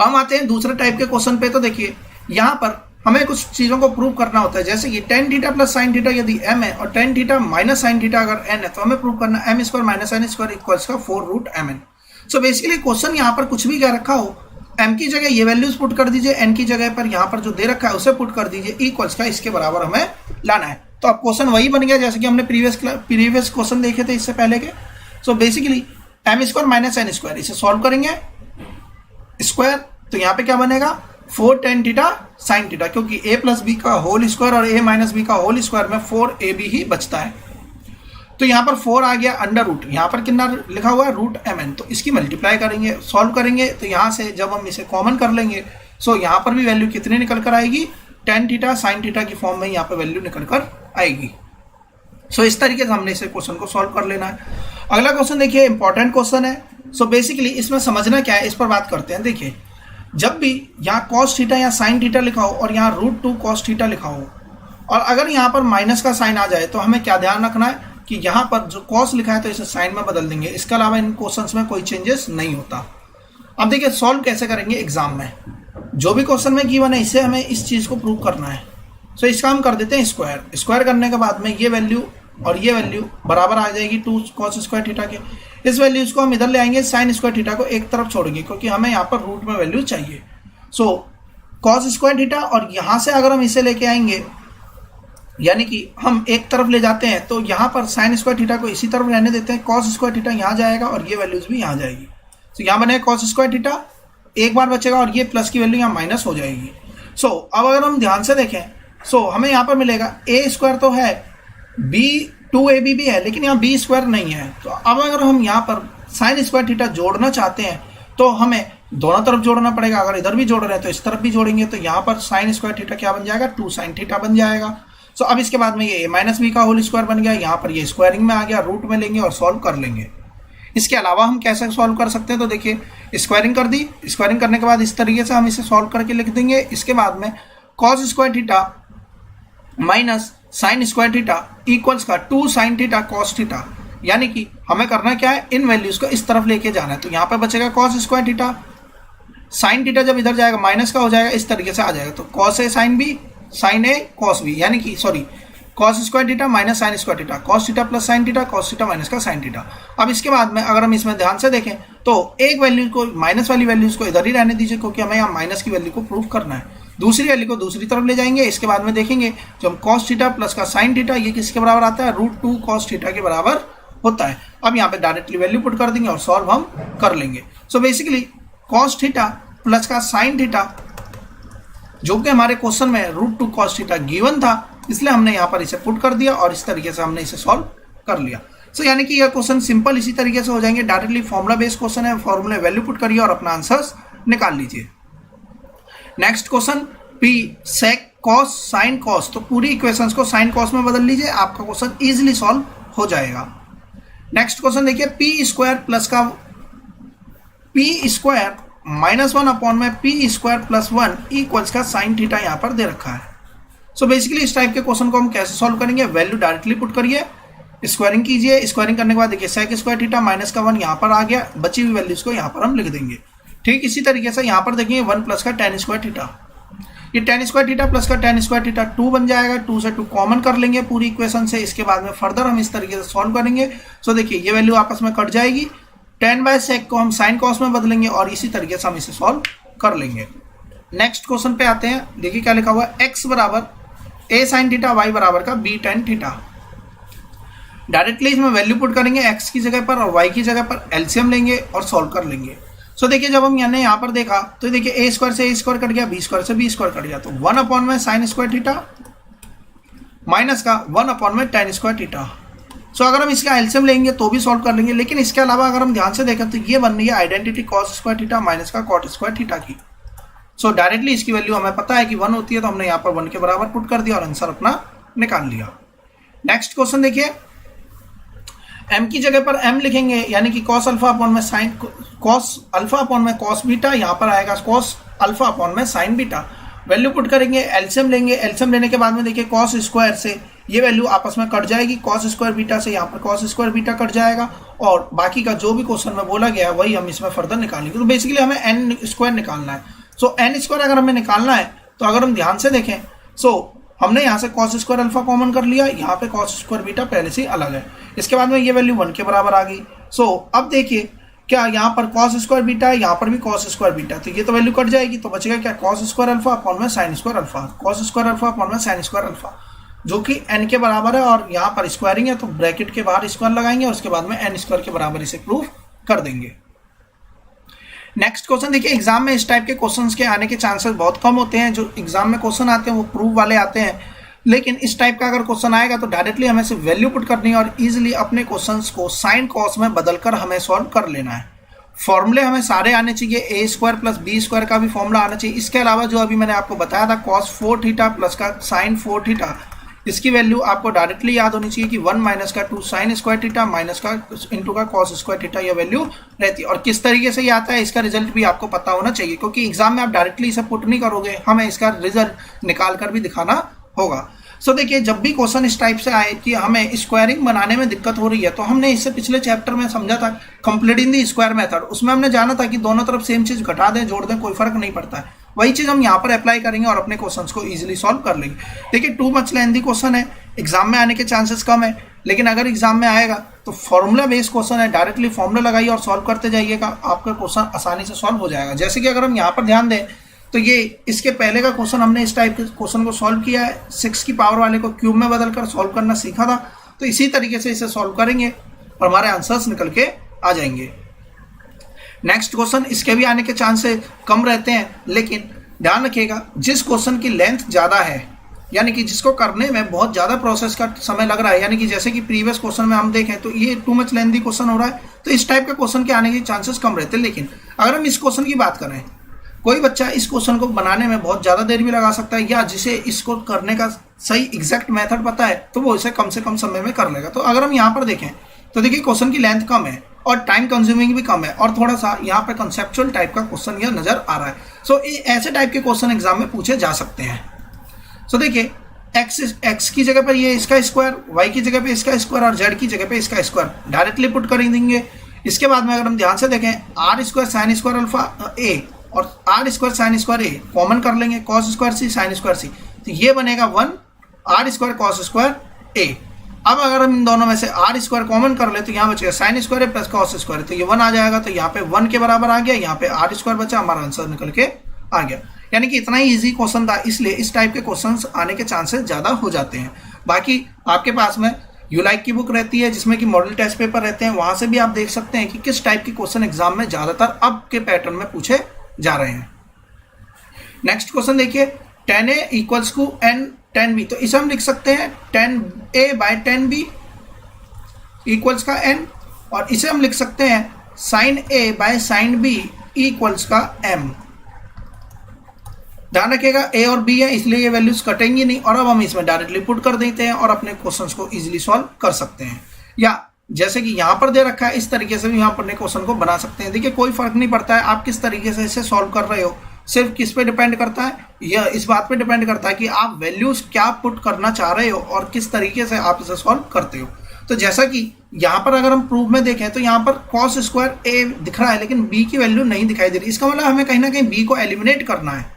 हम आते हैं दूसरे टाइप के क्वेश्चन पे। तो देखिए यहाँ पर हमें कुछ चीज़ों को प्रूव करना होता है, जैसे कि tan theta plus sine theta यदि m है और tan theta minus sine theta अगर n है तो हमें प्रूव करना m square minus n square equals का 4 root mn। So basically question यहाँ पर कुछ भी क्या रखा हो, m की जगह ये वैल्यूज पुट कर दीजिए, n की जगह पर यहाँ पर जो दे रखा है उसे पुट कर दीजिए, इक्वल्स का इसके बराबर हमें लाना है। तो अब क्वेश्चन वही बन गया जैसे कि हमने प्रीवियस क्वेश्चन देखे थे इससे पहले के। So basically m square minus n square, इसे सॉल्व करेंगे स्क्वायर, तो यहाँ पे क्या बनेगा 4 टेन थीटा साइन थीटा, क्योंकि a प्लस बी का होल स्क्वायर और a माइनस बी का होल स्क्वायर में 4ab ही बचता है। तो यहाँ पर 4 आ गया अंडर रूट, यहाँ पर कितना लिखा हुआ है रूट mn, तो इसकी मल्टीप्लाई करेंगे सॉल्व करेंगे तो यहाँ से जब हम इसे कॉमन कर लेंगे सो यहाँ पर भी वैल्यू कितनी निकल कर आएगी, टेन थीटा साइन थीटा की फॉर्म में यहाँ पर वैल्यू निकल कर आएगी। सो इस तरीके से हमने इसे क्वेश्चन को सॉल्व कर लेना है। अगला क्वेश्चन देखिए इंपॉर्टेंट क्वेश्चन है। सो बेसिकली इसमें समझना क्या है इस पर बात करते हैं। देखिए जब भी यहाँ कॉस थीटा या साइन थीटा लिखा हो और यहाँ रूट 2 कॉस थीटा लिखा हो और अगर यहाँ पर माइनस का साइन आ जाए तो हमें क्या ध्यान रखना है कि यहाँ पर जो कॉस लिखा है तो इसे साइन में बदल देंगे, इसके अलावा इन क्वेश्चंस में कोई चेंजेस नहीं होता। अब देखिए सॉल्व कैसे करेंगे एग्जाम में, जो भी क्वेश्चन में गिवन है इसे हमें इस चीज़ को प्रूव करना है। सो इसका हम कर देते हैं स्क्वायर, स्क्वायर करने के बाद में ये वैल्यू और ये वैल्यू बराबर आ जाएगी 2 कॉस स्क्वायर थीटा के। इस वैल्यूज को हम इधर ले आएंगे, साइन स्क्वायर थीटा को एक तरफ छोड़ेंगे क्योंकि हमें यहाँ पर रूट में वैल्यू चाहिए। सो कॉस स्क्वायर थीटा और यहाँ से अगर हम इसे लेके आएंगे यानी कि हम एक तरफ ले जाते हैं तो यहाँ पर साइन स्क्वायर थीटा को इसी तरफ रहने देते हैं, कॉस स्क्वायर थीटा यहाँ जाएगा और ये वैल्यूज भी यहाँ जाएगी। तो यहाँ बनेगा कॉस स्क्वायर थीटा, एक बार बचेगा और ये प्लस की वैल्यू यहाँ माइनस हो जाएगी। सो अब अगर हम ध्यान से देखें, हमें यहाँ पर मिलेगा ए स्क्वायर तो है, बी 2ab भी है, लेकिन यहाँ बी स्क्वायर नहीं है। तो अब अगर हम यहाँ पर साइन स्क्वायर थीटा जोड़ना चाहते हैं तो हमें दोनों तरफ जोड़ना पड़ेगा। अगर इधर भी जोड़ रहे हैं तो इस तरफ भी जोड़ेंगे, तो यहाँ पर साइन स्क्वायर थीटा क्या बन जाएगा, 2 साइन थीटा बन जाएगा। अब इसके बाद में ये a माइनस बी का होल स्क्वायर बन गया, यहाँ पर ये स्क्वायरिंग में आ गया, रूट में लेंगे और सॉल्व कर लेंगे। इसके अलावा हम कैसे सॉल्व कर सकते हैं, तो देखिए स्क्वायरिंग कर दी, स्क्वायरिंग करने के बाद इस तरीके से हम इसे सॉल्व करके लिख देंगे। इसके बाद में cos square theta minus sine square theta equals का 2 साइन थीटा कॉस थीटा, यानी कि हमें करना क्या है, इन वैल्यूज को इस तरफ लेके जाना है। तो यहाँ पर बचेगा cos square theta, sine theta जब इधर जाएगा माइनस का हो जाएगा, इस तरीके से आ जाएगा। तो cos A sine B, sign a cos B, यानी कि sorry cos square theta minus sine square theta, cos theta plus sine theta, cos theta minus का साइन थीटा। अब इसके बाद में अगर हम इसमें ध्यान से देखें तो एक वैल्यू को, माइनस वाली वैल्यूज को इधर ही रहने दीजिए, क्योंकि हमें यहाँ माइनस की वैल्यू को प्रूव करना है। दूसरी वैल्यू को दूसरी तरफ ले जाएंगे। इसके बाद में देखेंगे जब कॉस थीटा प्लस का साइन थीटा, ये किसके बराबर आता है, √2 कॉस थीटा के बराबर होता है। अब यहाँ पे डायरेक्टली वैल्यू पुट कर देंगे और सॉल्व हम कर लेंगे। So basically cos theta plus का साइन थीटा, जो कि हमारे क्वेश्चन में √2 कॉस थीटा गिवन था, इसलिए हमने यहाँ पर इसे पुट कर दिया और इस तरीके से हमने इसे सॉल्व कर लिया। यानी कि यह क्वेश्चन सिंपल इसी तरीके से हो जाएंगे। डायरेक्टली फॉर्मूला बेस्ड क्वेश्चन है, फॉर्मूले वैल्यू पुट करिए और अपना आंसर्स निकाल लीजिए। नेक्स्ट क्वेश्चन पी सेक कॉस साइन कॉस, तो पूरी इक्वेशंस को साइन कॉस में बदल लीजिए, आपका क्वेश्चन इजीली सॉल्व हो जाएगा। नेक्स्ट क्वेश्चन देखिए, पी स्क्वायर प्लस का पी स्क्वायर -1 अपॉन में पी स्क्वायर प्लस 1 इक्वल्स का साइन थीटा यहाँ पर दे रखा है। बेसिकली इस टाइप के क्वेश्चन को हम कैसे सॉल्व करेंगे, वैल्यू डायरेक्टली पुट करिए, स्क्वायरिंग कीजिए। स्क्वायरिंग करने के बाद देखिए सेक स्क्वायर थीटा माइनस का 1 यहाँ पर आ गया, बची हुई वैल्यूज को यहाँ पर हम लिख देंगे। ठीक इसी तरीके से यहाँ पर देखिए 1 प्लस का tan स्क्वायर थीटा, ये tan स्क्वायर थीटा प्लस का tan स्क्वायर थीटा 2 बन जाएगा। 2 से 2 कॉमन कर लेंगे पूरी इक्वेशन से। इसके बाद में फर्दर हम इस तरीके से सॉल्व करेंगे। देखिए ये वैल्यू आपस में कट जाएगी, tan बाय सेक को हम साइन कॉस में बदलेंगे और इसी तरीके से हम इसे सॉल्व कर लेंगे। नेक्स्ट क्वेश्चन पे आते हैं। देखिए क्या लिखा हुआ है, x बराबर a साइन थीटा, y बराबर का b tan थीटा। डायरेक्टली इसमें वैल्यू पुट करेंगे x की जगह पर और y की जगह पर, एलसीएम लेंगे और सॉल्व कर लेंगे। देखिए जब हम यहाँ पर देखा तो देखिए a स्क्वायर से a स्क्वायर कट गया, b स्क्वायर से b स्क्वायर कट गया, तो 1 अपॉन में साइन स्क्वायर थीटा माइनस का 1 अपॉन में tan स्क्वायर थीटा। अगर हम इसका एलसीएम लेंगे तो भी सॉल्व कर लेंगे, लेकिन इसके अलावा अगर हम ध्यान से देखें तो ये बन रही है identity cos square theta minus का कॉट स्क्वायर थीटा की। डायरेक्टली इसकी वैल्यू हमें पता है कि 1 होती है, तो हमने यहाँ पर 1 के बराबर पुट कर दिया और आंसर अपना निकाल लिया। नेक्स्ट क्वेश्चन देखिए, m की जगह पर m लिखेंगे, यानी कि cos अल्फा अपॉन में साइन cos अल्फा अपॉन में cos बीटा, यहाँ पर आएगा cos अल्फा अपॉन में साइन बीटा। वैल्यू पुट करेंगे, एलसीएम लेंगे। एलसीएम लेने के बाद में देखिए cos स्क्वायर से ये वैल्यू आपस में कट जाएगी, cos स्क्वायर बीटा से यहाँ पर cos स्क्वायर बीटा कट जाएगा और बाकी का जो भी क्वेश्चन में बोला गया है वही हम इसमें फर्दर निकालेंगे। तो बेसिकली हमें n स्क्वायर निकालना है। n स्क्वायर अगर हमें निकालना है तो अगर हम ध्यान से देखें, हमने यहाँ से cos स्क्वायर अल्फा कॉमन कर लिया, यहाँ पे cos स्क्वायर बीटा पहले से अलग है। इसके बाद में ये वैल्यू 1 के बराबर आ गई। अब देखिए क्या यहाँ पर cos स्क्वायर बीटा है, यहाँ पर भी cos स्क्वायर बीटा, तो ये तो वैल्यू कट जाएगी, तो बचेगा क्या, cos स्क्वायर अल्फा अपॉन में sign square alpha, cos square alpha upon में साइन स्क्वायर अल्फा, जो कि n के बराबर है और यहाँ पर स्क्वायरिंग है तो ब्रैकेट के बाहर स्क्वायर लगाएंगे और उसके बाद में n स्क्वायर के बराबर इसे प्रूव कर देंगे। नेक्स्ट क्वेश्चन देखिए, एग्जाम में इस टाइप के क्वेश्चंस के आने के चांसेस बहुत कम होते हैं। जो एग्जाम में क्वेश्चन आते हैं वो प्रूव वाले आते हैं, लेकिन इस टाइप का अगर क्वेश्चन आएगा तो डायरेक्टली हमें सिर्फ वैल्यू पुट करनी है और इजीली अपने क्वेश्चंस को साइन कॉस में बदलकर हमें सॉल्व कर लेना है। फॉर्मूले हमें सारे आने चाहिए, ए स्क्वायर प्लस बी स्क्वायर का भी फॉर्मूला आना चाहिए। इसके अलावा जो अभी मैंने आपको बताया था cos 4 थीटा प्लस का साइन 4 थीटा, इसकी वैल्यू आपको डायरेक्टली याद होनी चाहिए कि 1 माइनस का 2 साइन स्क्वायर थीटा माइनस का इंटू का cos स्क्वायर थीटा, यह वैल्यू रहती है। और किस तरीके से ये आता है इसका रिजल्ट भी आपको पता होना चाहिए, क्योंकि एग्जाम में आप डायरेक्टली इसे पुट नहीं करोगे, हमें इसका रिजल्ट निकाल कर भी दिखाना होगा। देखिए जब भी क्वेश्चन इस टाइप से आए कि हमें स्क्वायरिंग बनाने में दिक्कत हो रही है, तो हमने इससे पिछले चैप्टर में समझा था कंप्लीटिंग द स्क्वायर मेथड, उसमें हमने जाना था कि दोनों तरफ सेम चीज घटा दें जोड़ दें कोई फर्क नहीं पड़ता है। वही चीज हम यहाँ पर अप्लाई करेंगे और अपने क्वेश्चंस को इजीली सॉल्व कर लेंगे। देखिए टू मच लेंथी क्वेश्चन है, एग्जाम में आने के चांसेस कम है, लेकिन अगर एग्जाम में आएगा तो फॉर्मूला बेस्ड क्वेश्चन है, डायरेक्टली फॉर्मूला लगाइए और सॉल्व करते जाइएगा, आपका क्वेश्चन आसानी से सॉल्व हो जाएगा। जैसे कि अगर हम यहाँ पर ध्यान दें तो ये इसके पहले का क्वेश्चन हमने इस टाइप के क्वेश्चन को सॉल्व किया है, 6 की पावर वाले को क्यूब में बदलकर सॉल्व करना सीखा था, तो इसी तरीके से इसे सॉल्व करेंगे और हमारे आंसर्स निकल के आ जाएंगे। नेक्स्ट क्वेश्चन इसके भी आने के चांसेस कम रहते हैं, लेकिन ध्यान रखिएगा, जिस क्वेश्चन की लेंथ ज़्यादा है, यानी कि जिसको करने में बहुत ज़्यादा प्रोसेस का समय लग रहा है, यानी कि जैसे कि प्रीवियस क्वेश्चन में हम देखें तो ये टू मच लेंथी क्वेश्चन हो रहा है, तो इस टाइप के क्वेश्चन के आने के चांसेस कम रहते हैं। लेकिन अगर हम इस क्वेश्चन की बात करें, कोई बच्चा इस क्वेश्चन को बनाने में बहुत ज़्यादा देर भी लगा सकता है, या जिसे इसको करने का सही एग्जैक्ट मेथड पता है तो वो इसे कम से कम समय में कर लेगा। तो अगर हम यहाँ पर देखें तो देखिए क्वेश्चन की लेंथ कम है और टाइम कंज्यूमिंग भी कम है, और थोड़ा सा यहाँ पर कंसेप्चुअल टाइप का क्वेश्चन यह नजर आ रहा है। सो ऐसे टाइप के क्वेश्चन एग्जाम में पूछे जा सकते हैं। सो देखिए x की जगह पर ये इसका स्क्वायर, y की जगह पे इसका स्क्वायर और z की जगह पे इसका स्क्वायर डायरेक्टली पुट कर देंगे। इसके बाद में अगर हम ध्यान से देखें, R square sine square alpha A और R square sine square A common कर लेंगे, cos square C sine square C, तो ये बनेगा 1 R square cos square A. अब अगर हम इन दोनों में से आर स्क्वायर कॉमन कर ले तो यहाँ बचेगा साइन स्क्वायर ए प्लस कॉस स्क्वायर, तो ये 1 आ जाएगा, तो यहाँ पे 1 के बराबर आ गया, यहाँ पे आर स्क्वायर बचा, हमारा आंसर निकल के आ गया। यानी कि इतना ही इजी क्वेश्चन था, इसलिए इस टाइप के क्वेश्चंस आने के चांसेस ज़्यादा हो जाते हैं। बाकी आपके पास में यूलाइक की बुक रहती है जिसमें कि मॉडल टेस्ट पेपर रहते हैं, वहाँ से भी आप देख सकते हैं कि किस टाइप के क्वेश्चन एग्जाम में ज़्यादातर अब के पैटर्न में पूछे जा रहे हैं। नेक्स्ट क्वेश्चन देखिए, 10a equals to n 10b, तो इसे हम लिख सकते हैं 10a बाय 10b इक्वल्स का n, और इसे हम लिख सकते हैं sine a by sine b equals का m। ध्यान रखिएगा a और b है इसलिए ये वैल्यूज कटेंगी नहीं, और अब हम इसमें डायरेक्टली पुट कर देते हैं और अपने क्वेश्चंस को इजीली सॉल्व कर सकते हैं, या जैसे कि यहाँ पर दे रखा है इस तरीके से भी यहाँ पर अपने क्वेश्चन को बना सकते हैं। देखिए कोई फर्क नहीं पड़ता है आप किस तरीके से इसे सॉल्व कर रहे हो, सिर्फ किस पे डिपेंड करता है, यह इस बात पे डिपेंड करता है कि आप वैल्यूज क्या पुट करना चाह रहे हो और किस तरीके से आप इसे सॉल्व करते हो। तो जैसा कि यहाँ पर अगर हम प्रूफ में देखें तो यहाँ पर कॉस स्क्वायर ए दिख रहा है लेकिन बी की वैल्यू नहीं दिखाई दे रही, इसका मतलब हमें कहीं ना कहीं बी को एलिमिनेट करना है।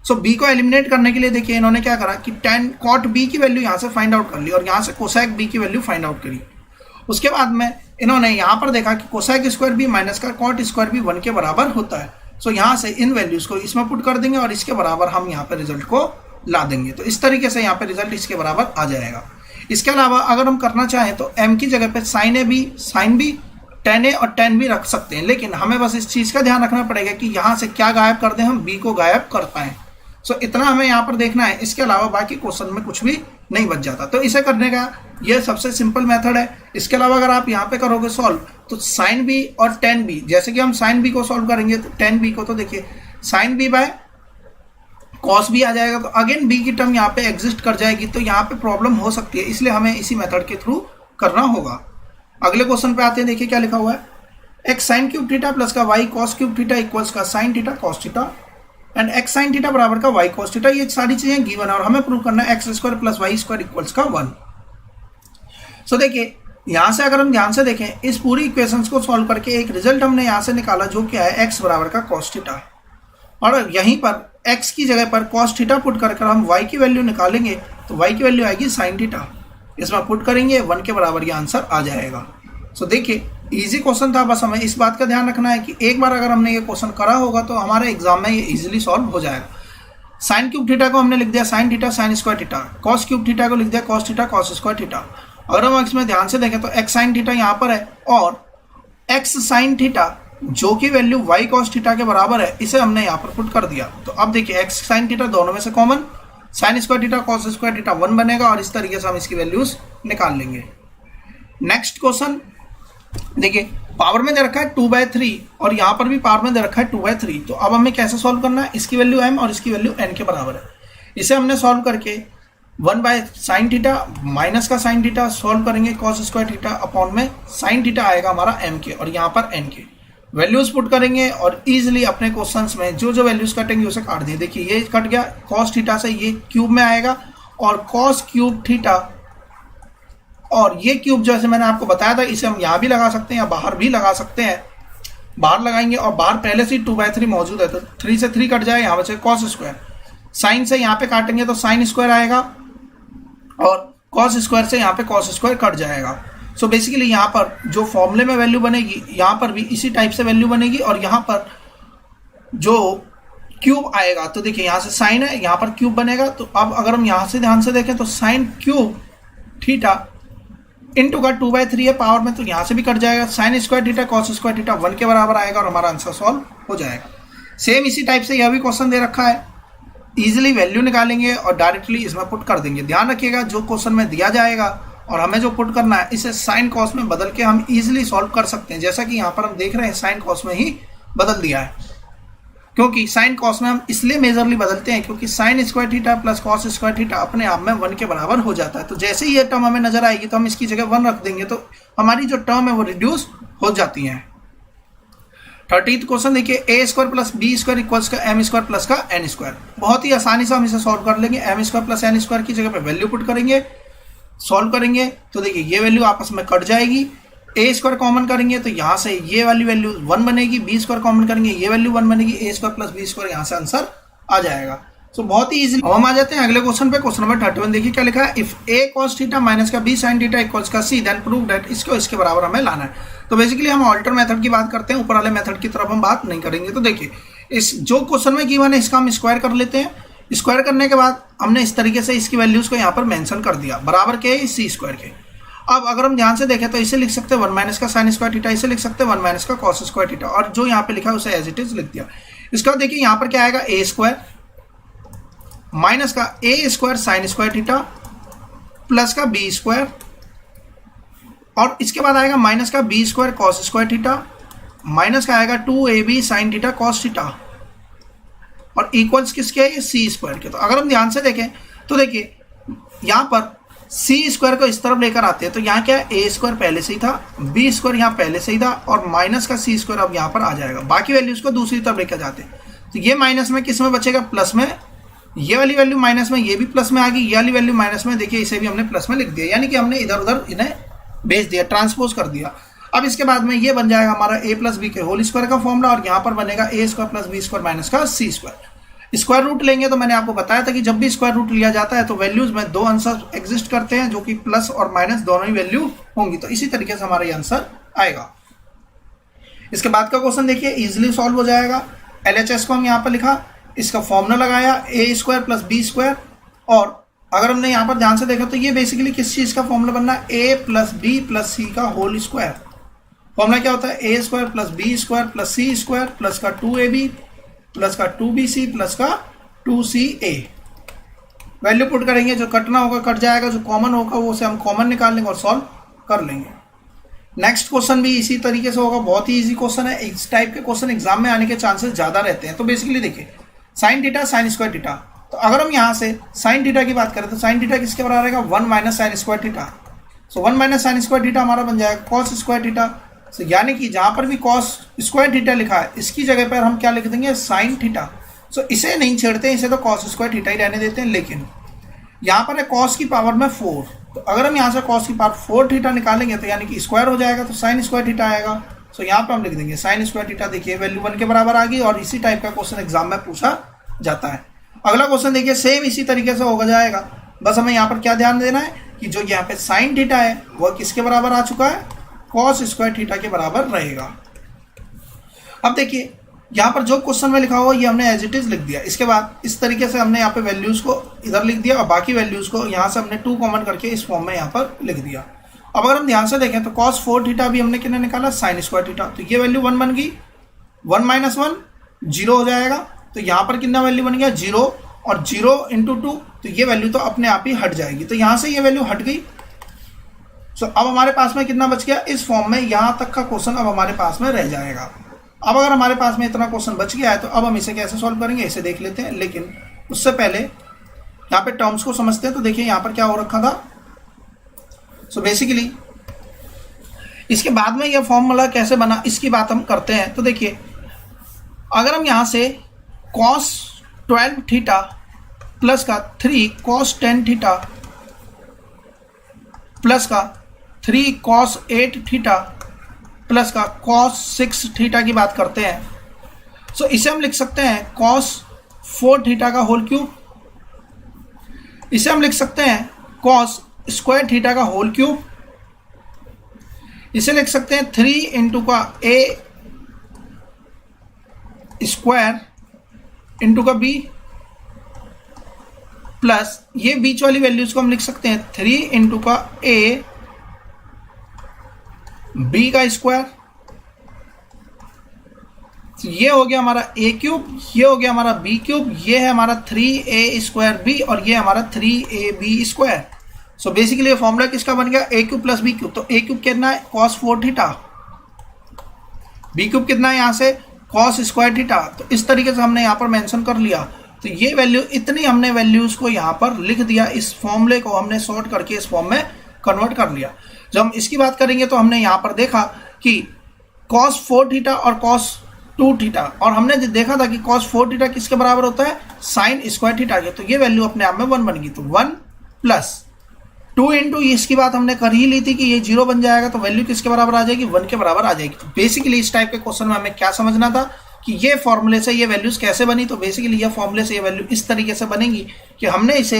सो बी को एलिमिनेट करने के लिए देखिए इन्होंने क्या करा कि tan cot b की वैल्यू यहाँ से फाइंड आउट कर ली और यहाँ से कोसेक b की वैल्यू फाइंड आउट करी। उसके बाद में इन्होंने यहाँ पर देखा कि कोसेक स्क्वायर भी माइनस का कॉट स्क्वायर भी 1 के बराबर होता है। सो यहाँ से इन वैल्यूज को इसमें पुट कर देंगे और इसके बराबर हम यहाँ पे रिजल्ट को ला देंगे, तो इस तरीके से यहाँ पे रिजल्ट इसके बराबर आ जाएगा। इसके अलावा अगर हम करना चाहें तो m की जगह पे sine a b sine b tan a और tan b रख सकते हैं, लेकिन हमें बस इस चीज़ का ध्यान रखना पड़ेगा कि यहाँ से क्या गायब कर दें, हम b को गायब कर पाएँ। सो इतना हमें यहाँ पर देखना है, इसके अलावा बाकी क्वेश्चन में कुछ भी नहीं बच जाता। तो इसे करने का ये सबसे सिंपल मेथड है। इसके अलावा अगर आप यहाँ पे करोगे सॉल्व तो साइन बी और tan b, जैसे कि हम साइन बी को सॉल्व करेंगे तो tan b को, तो देखिए sine B by cos B आ जाएगा, तो अगेन b की टर्म यहाँ पे एग्जिस्ट कर जाएगी, तो यहाँ पे प्रॉब्लम हो सकती है, इसलिए हमें इसी मेथड के थ्रू करना होगा। अगले क्वेश्चन पे आते हैं, देखिए क्या लिखा हुआ है, X sine cube theta plus का Y cos cube theta equals का sine theta cos theta and X sine theta बराबर का वाई कॉस थीटा। ये सारी चीजें गिवन है और हमें प्रूव करना है x square plus y square equals का 1। सो देखिए यहाँ से अगर हम ध्यान से देखें इस पूरी इक्वेशंस को सॉल्व करके एक रिजल्ट हमने यहाँ से निकाला जो क्या है एक्स बराबर का कॉस थीटा, और यहीं पर एक्स की जगह पर कॉस थीटा पुट कर हम वाई की वैल्यू निकालेंगे तो वाई की वैल्यू आएगी साइन थीटा, इसमें पुट करेंगे 1 के बराबर ये आंसर आ जाएगा। सो देखिए इजी क्वेश्चन था, बस हमें इस बात का ध्यान रखना है कि एक बार अगर हमने ये क्वेश्चन करा होगा तो हमारे एग्जाम में ये इजीली सॉल्व हो जाएगा। साइन क्यूब थीटा को हमने लिख दिया sine theta sine square theta, cos cube theta को लिख दिया cos theta cos square theta. अगर हम इसमें ध्यान से देखें तो एक्स साइन थीटा यहाँ पर है और एक्स साइन थीटा जो कि वैल्यू वाई कॉस थीटा के बराबर है, इसे हमने यहाँ पर पुट कर दिया। तो अब देखिए एक्स साइन थीटा दोनों में से common, sign square theta cos square theta 1 बनेगा और इस तरीके से हम इसकी वैल्यूज निकाल लेंगे। नेक्स्ट क्वेश्चन देखिए पावर में दे रखा है 2/3 और यहाँ पर भी पावर में दे रखा है 2/3, तो अब हमें कैसे सॉल्व करना है, इसकी वैल्यू m और इसकी वैल्यू n के बराबर है। इसे हमने सॉल्व करके 1/sin थीटा माइनस का sin थीटा सॉल्व करेंगे cos स्क्वायर थीटा अपॉन में sin थीटा आएगा हमारा m के और यहाँ पर n के वैल्यूज पुट करेंगे और इजीली अपने क्वेश्चंस में जो जो वैल्यूज कटेंगे उसे काट दें। देखिए ये कट गया, cos थीटा से ये क्यूब में आएगा और cos क्यूब थीटा, और ये क्यूब जैसे मैंने आपको बताया था इसे हम यहाँ भी लगा सकते हैं या बाहर भी लगा सकते हैं। बाहर लगाएंगे और बाहर पहले से 2/3 मौजूद है तो 3 से 3 कट जाए, यहाँ बचे cos स्क्वायर, साइन से यहाँ पे काटेंगे तो साइन स्क्वायर आएगा और cos स्क्वायर से यहाँ पे cos स्क्वायर कट जाएगा। सो बेसिकली यहाँ पर जो फॉर्मूले में वैल्यू बनेगी यहाँ पर भी इसी टाइप से वैल्यू बनेगी और यहाँ पर जो क्यूब आएगा तो देखिए यहाँ से साइन है यहाँ पर क्यूब बनेगा। तो अब अगर हम यहाँ से ध्यान से देखें तो साइन क्यूब थीटा इंटू का 2/3 है पावर में, तो यहाँ से भी कट जाएगा, sign square theta cos square theta 1 के बराबर आएगा और हमारा आंसर सॉल्व हो जाएगा। सेम इसी टाइप से यह भी क्वेश्चन दे रखा है, इजीली वैल्यू निकालेंगे और डायरेक्टली इसमें पुट कर देंगे। ध्यान रखिएगा जो क्वेश्चन में दिया जाएगा और हमें जो पुट करना है इसे साइन कॉस में बदल के हम इजीली सॉल्व कर सकते हैं। जैसा कि यहाँ पर हम देख रहे हैं साइन कॉस में ही बदल दिया है, क्योंकि साइन कॉस में हम इसलिए मेजरली बदलते हैं क्योंकि sign square theta plus cos square theta अपने आप में 1 के बराबर हो जाता है। तो जैसे ही ये टर्म हमें नजर आएगी तो हम इसकी जगह 1 रख देंगे, तो हमारी जो टर्म है वो रिड्यूस हो जाती है। 30th क्वेश्चन देखिए, A square plus B square equals का एम स्क्वायर प्लस का एन स्क्वायर। बहुत ही आसानी से हम इसे सॉल्व कर लेंगे। M square plus N square की जगह पे वैल्यू पुट करेंगे, सॉल्व करेंगे तो देखिए ये वैल्यू आपस में कट जाएगी। ए स्क्वायर कॉमन करेंगे तो यहाँ से ये वाली वैल्यू 1 बनेगी, बी स्क्वायर कॉमन करेंगे ये वैल्यू 1 बनेगी, ए स्क्वायर प्लस बी स्क्वायर यहाँ से आंसर आ जाएगा। तो बहुत ही इजी। हम आ जाते हैं अगले क्वेश्चन पे। क्वेश्चन नंबर 31 देखिए क्या लिखा है, if A cos theta minus का बी साइन थीटा इक्वल्स का सी देन प्रूव दैट, इसको इसके बराबर हमें लाना है। तो बेसिकली हम ऑल्टर मेथड की बात करते हैं, ऊपर वाले मेथड की तरफ हम बात नहीं करेंगे। तो देखिए इस जो क्वेश्चन में गिवन है इसका हम स्क्वायर कर लेते हैं। स्क्वायर करने के बाद हमने इस तरीके से इसकी वैल्यूज को यहाँ पर मेंशन कर दिया, बराबर के सी स्क्वायर के। अब अगर हम ध्यान से देखें तो इसे लिख सकते हैं 1 माइनस का साइन स्क्वायर थीटा, इसे लिख सकते हैं 1 माइनस का कॉस स्क्वायर थीटा, और जो यहाँ पे लिखा है उसे एज इट इज लिख दिया। इसका देखिए यहाँ पर क्या आएगा, ए स्क्वायर माइनस का A square sine square theta plus का बी स्क्वायर, और इसके बाद आएगा माइनस का B square cos square theta minus का आएगा 2ab sine theta cos theta, और इक्वल्स किसके है, ये सी स्क्वायर के। तो अगर हम ध्यान से देखें तो देखिए यहाँ पर सी स्क्वायर को इस तरफ लेकर आते हैं तो यहाँ क्या है, ए स्क्वायर पहले से ही था, बी स्क्वायर यहाँ पहले से ही था, और माइनस का सी स्क्वायर अब यहाँ पर आ जाएगा। बाकी वैल्यूज को दूसरी तरफ लेकर जाते हैं तो ये माइनस में किस में बचेगा, प्लस में। ये वाली वैल्यू माइनस में, ये भी प्लस में आ गई, ये वाली वैल्यू माइनस में, देखिए इसे भी हमने प्लस में लिख दिया, यानी कि हमने इधर उधर इन्हें भेज दिया, ट्रांसपोज कर दिया। अब इसके बाद में ये बन जाएगा हमारा ए प्लस बी के होल स्क्वायर का फॉर्मूला, और यहाँ पर बनेगा A square plus B square minus का सी स्क्वायर। स्क्वायर रूट लेंगे तो मैंने आपको बताया था कि जब भी स्क्वायर रूट लिया जाता है तो वैल्यूज में दो आंसर एग्जिस्ट करते हैं, जो कि प्लस और माइनस दोनों ही वैल्यू होंगी। तो इसी तरीके से हमारा ये आंसर आएगा। इसके बाद का क्वेश्चन देखिए इजिली सॉल्व हो जाएगा। एलएचएस को हम यहाँ पर लिखा, इसका फॉर्मूला लगाया ए स्क्वायर प्लस बी स्क्वायर, और अगर हमने यहाँ पर ध्यान से देखा तो ये बेसिकली किस चीज का फॉर्मूला बनना है, A plus B plus C का होल स्क्वायर। फॉर्मूला क्या होता है, A square plus B square plus C square plus का 2ab प्लस का 2bc प्लस का 2ca। वैल्यू पुट करेंगे, जो कटना होगा कट जाएगा, जो कॉमन होगा वो से हम कॉमन निकाल लेंगे और सॉल्व कर लेंगे। नेक्स्ट क्वेश्चन भी इसी तरीके से होगा, बहुत ही इजी क्वेश्चन है। इस टाइप के क्वेश्चन एग्जाम में आने के चांसेस ज्यादा रहते हैं। तो बेसिकली देखिए sine theta sine square theta, तो अगर हम यहाँ से साइन थीटा की बात करें तो साइन थीटा किसके बराबर रहेगा, 1 माइनस साइन स्क्वायर थीटा। सो 1 माइनस साइन स्क्वायर थीटा हमारा बन जाएगा कॉस स्क्वायर थीटा। So, यानी कि जहां पर भी कॉस स्क्वायर थीटा लिखा है इसकी जगह पर हम क्या लिख देंगे, साइन थीटा। सो इसे नहीं छेड़ते हैं, इसे तो कॉस स्क्वायर थीटा ही रहने देते हैं। लेकिन यहाँ पर है कॉस की पावर में 4, तो अगर हम यहाँ से कॉस की पावर 4 थीटा निकालेंगे तो यानी कि स्क्वायर हो जाएगा, तो साइन स्क्वायर थीटा आएगा। सो यहाँ पर हम लिख देंगे साइन स्क्वायर थीटा। देखिए वैल्यू 1 के बराबर आ गई, और इसी टाइप का क्वेश्चन एग्जाम में पूछा जाता है। अगला क्वेश्चन देखिए सेम इसी तरीके से होगा जाएगा, बस हमें यहाँ पर क्या ध्यान देना है कि जो यहाँ पे साइन थीटा है वह किसके बराबर आ चुका है, कॉस स्क्वायर थीटा के बराबर रहेगा। अब देखिए यहाँ पर जो क्वेश्चन में लिखा हुआ ये हमने एज इट इज लिख दिया। इसके बाद इस तरीके से हमने यहाँ पे वैल्यूज को इधर लिख दिया, और बाकी वैल्यूज को यहाँ से हमने 2 कॉमन करके इस फॉर्म में यहाँ पर लिख दिया। अब अगर हम ध्यान से देखें तो कॉस 4 थीटा भी हमने कितने निकाला, साइन स्क्वायर थीटा। तो ये वैल्यू 1 बन गई, 1 माइनस 1 0 हो जाएगा। तो यहाँ पर कितना वैल्यू बन गया, 0, और 0 इंटू 2, तो ये वैल्यू तो अपने आप ही हट जाएगी। तो यहाँ से ये वैल्यू हट गई। सो अब हमारे पास में कितना बच गया, इस फॉर्म में यहाँ तक का क्वेश्चन अब हमारे पास में रह जाएगा। अब अगर हमारे पास में इतना क्वेश्चन बच गया है तो अब हम इसे कैसे सॉल्व करेंगे इसे देख लेते हैं। लेकिन उससे पहले यहाँ पे टर्म्स को समझते हैं। तो देखिए यहाँ पर क्या हो रखा था। सो बेसिकली इसके बाद में यह फॉर्मूला कैसे बना इसकी बात हम करते हैं। तो देखिए अगर हम यहाँ से cos 12 थीटा प्लस का 3 cos 10 थीटा प्लस का 3 cos 8 थीटा प्लस का cos 6 थीटा की बात करते हैं, सो इसे हम लिख सकते हैं cos 4 थीटा का होल क्यूब। इसे हम लिख सकते हैं cos स्क्वायर थीटा का होल क्यूब। इसे लिख सकते हैं 3 इंटू का a स्क्वायर इंटू का b, प्लस ये बीच वाली वैल्यूज को हम लिख सकते हैं 3 इंटू का a b का स्क्वायर तो ये हो गया हमारा ए क्यूब, ये हो गया हमारा बी क्यूब, ये है हमारा 3a² बी और ये हमारा 3ab²। सो बेसिकली ये फॉर्मूला किसका बन गया, ए क्यूब प्लस बी क्यूब। तो ए क्यूब कितना है cos 4 थीटा, बी क्यूब कितना है यहाँ से cos स्क्वायर थीटा। तो इस तरीके से हमने यहाँ पर मेंशन कर लिया। तो ये वैल्यू, इतनी हमने वैल्यूज को यहाँ पर लिख दिया, इस फॉर्मूले को हमने सॉर्ट करके इस फॉर्म में कन्वर्ट कर लिया। जब हम इसकी बात करेंगे तो हमने यहाँ पर देखा कि cos 4 थीटा और cos 2 थीटा, और हमने देखा था कि cos 4 थीटा किसके बराबर होता है, साइन स्क्वायर थीटा के। तो ये वैल्यू अपने आप में 1 बन गई। तो 1 प्लस 2 इंटू, इसकी बात हमने कर ही ली थी कि ये 0 बन जाएगा, तो वैल्यू किसके बराबर आ जाएगी, 1 के बराबर आ जाएगी। तो बेसिकली इस टाइप के क्वेश्चन में हमें क्या समझना था कि ये फॉर्मूले से ये वैल्यूज कैसे बनी। तो बेसिकली ये फॉर्मूले से ये वैल्यू इस तरीके से बनेगी कि हमने इसे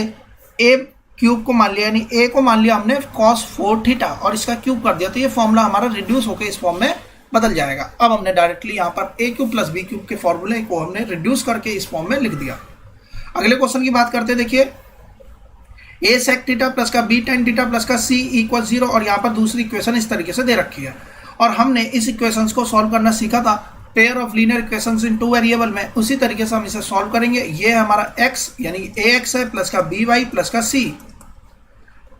ए क्यूब को मान लिया, यानी ए को मान लिया हमने cos 4 थीटा और इसका क्यूब कर दिया। तो ये फॉर्मूला हमारा रिड्यूस होकर इस फॉर्म में बदल जाएगा। अब हमने डायरेक्टली यहाँ पर ए क्यूब प्लस बी क्यूब के फॉर्मूले को हमने रिड्यूस करके इस फॉर्म में लिख दिया। अगले क्वेश्चन की बात करते हैं। देखिए ए सेक थीटा प्लस का बी टेन थीटा प्लस का सी इक्वल 0, और यहाँ पर दूसरी इक्वेशन इस तरीके से दे रखी है। और हमने इस इक्वेशन को सॉल्व करना सीखा था pair of linear equations in 2 variable में। उसी तरीके से हम इसे सॉल्व करेंगे। ये है हमारा x यानी ax है प्लस का by प्लस का c,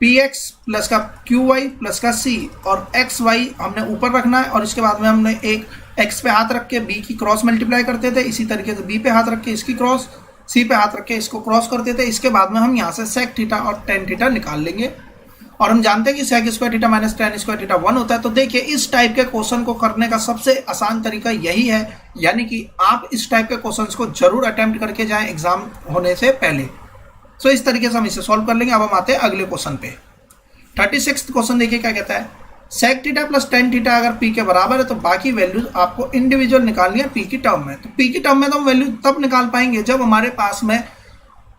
px प्लस का qy प्लस का c, और xy हमने ऊपर रखना है। और इसके बाद में हमने एक x पे हाथ रख के b की क्रॉस मल्टीप्लाई करते थे, इसी तरीके से b पे हाथ रख के इसकी क्रॉस, c पे हाथ रख के इसको क्रॉस करते थे। इसके बाद में हम यहाँ से सेक थीटा और टेन थीटा निकाल लेंगे। और हम जानते हैं कि sec square theta minus tan square theta 1 होता है। तो देखिए इस टाइप के क्वेश्चन को करने का सबसे आसान तरीका यही है, यानी कि आप इस टाइप के क्वेश्चंस को जरूर अटेम्प्ट करके जाएं एग्जाम होने से पहले। सो इस तरीके से हम इसे सॉल्व कर लेंगे। अब हम आते हैं अगले क्वेश्चन पे। 36 क्वेश्चन देखिए क्या कहता है, sec theta plus tan theta अगर पी के बराबर है तो बाकी वैल्यूज आपको इंडिविजुअल निकालनी है पी की टर्म में। तो पी की टर्म में तो हम वैल्यू तब निकाल पाएंगे जब हमारे पास में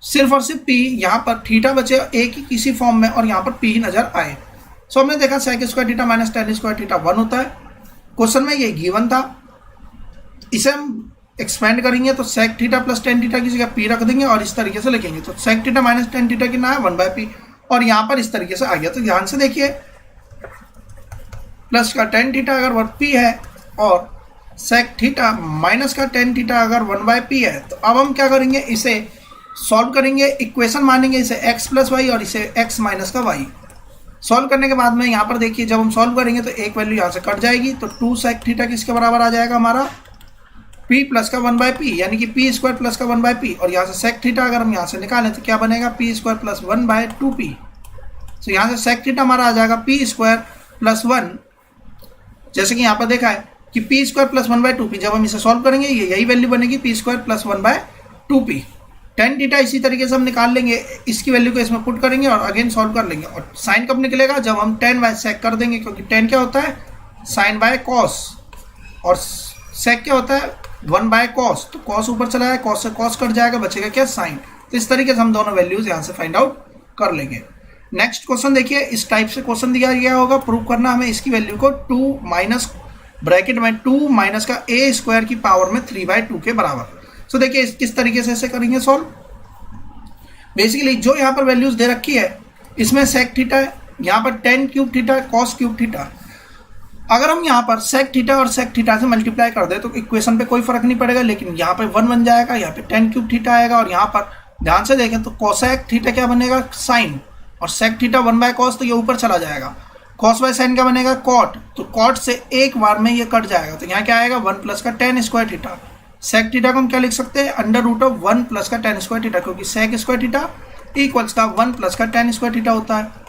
सिर्फ और सिर्फ पी, यहाँ पर थीटा बचे ए की किसी फॉर्म में और यहाँ पर पी नजर आए। सो हमने देखा sec square theta minus tan square theta 1 होता है। क्वेश्चन में ये गिवन था, इसे हम एक्सपेंड करेंगे तो sec theta plus tan theta की जगह पी रख देंगे और इस तरीके से लिखेंगे। तो sec theta minus tan theta कितना है 1/p, और यहाँ पर इस तरीके से आ गया। तो ध्यान से देखिए, प्लस का टेन थीटा अगर 1p है और सेक थीटा माइनस का टेन थीटा अगर 1/p है, तो अब हम क्या करेंगे, इसे सॉल्व करेंगे, इक्वेशन मानेंगे इसे x प्लस वाई और इसे x माइनस का y। सॉल्व करने के बाद में यहाँ पर देखिए जब हम सॉल्व करेंगे तो एक वैल्यू यहाँ से कट जाएगी। तो 2 सेक थीटा किसके बराबर आ जाएगा हमारा p प्लस का 1/p, यानी कि p स्क्वायर प्लस का 1/p। और यहाँ से सेक थीटा अगर हम यहाँ से निकालें तो क्या बनेगा, p स्क्वायर प्लस 1/2p। तो यहाँ से सेक थीटा हमारा आ जाएगा p स्क्वायर प्लस 1, जैसे कि यहाँ पर देखा है कि p स्क्वायर प्लस 1/2p। जब हम इसे सॉल्व करेंगे ये यही वैल्यू बनेगी p square plus 1/2p। Tan theta इसी तरीके से हम निकाल लेंगे, इसकी वैल्यू को इसमें पुट करेंगे और अगेन सॉल्व कर लेंगे। और साइन कब निकलेगा, जब हम टेन बाय सेक कर देंगे, क्योंकि टेन क्या होता है साइन बाय कॉस और सेक क्या होता है 1/cos। तो कॉस ऊपर चला जाए, कॉस से कॉस कट जाएगा, बचेगा क्या साइन। तो इस तरीके से हम दोनों वैल्यूज यहाँ से फाइंड आउट कर लेंगे। नेक्स्ट क्वेश्चन देखिए, इस टाइप से क्वेश्चन दिया गया होगा, प्रूव करना हमें इसकी वैल्यू को 2 माइनस ब्रैकेट में 2 माइनस का a स्क्वायर की पावर में 3/2 के बराबर। सो देखिए किस तरीके से इसे करेंगे सॉल्व। बेसिकली जो यहाँ पर वैल्यूज दे रखी है, इसमें सेक थीटा है, यहाँ पर ten cube theta, cos cube theta. अगर हम यहाँ पर सेक थीटा और सेक थीटा से मल्टीप्लाई कर दे तो इक्वेशन पे कोई फर्क नहीं पड़ेगा, लेकिन यहाँ पे 1 बन जाएगा, यहाँ पे टेन क्यूब थीटा आएगा। और यहाँ पर ध्यान से देखें तो कोसेक थीटा क्या बनेगा साइन, और सेक थीटा 1/cos, तो ये ऊपर चला जाएगा। कॉस बाय साइन क्या बनेगा कॉट, तो कॉट से एक बार में ये कट जाएगा। तो यहाँ क्या आएगा 1 प्लस का tan square theta. Sec theta को हम क्या लिख सकते हैं √1 प्लस का टेन स्क्वायर थीटा, क्योंकि सेक स्क्वायर थीटा इक्वल्स का 1 प्लस का टेन स्क्वायर थीटा होता है।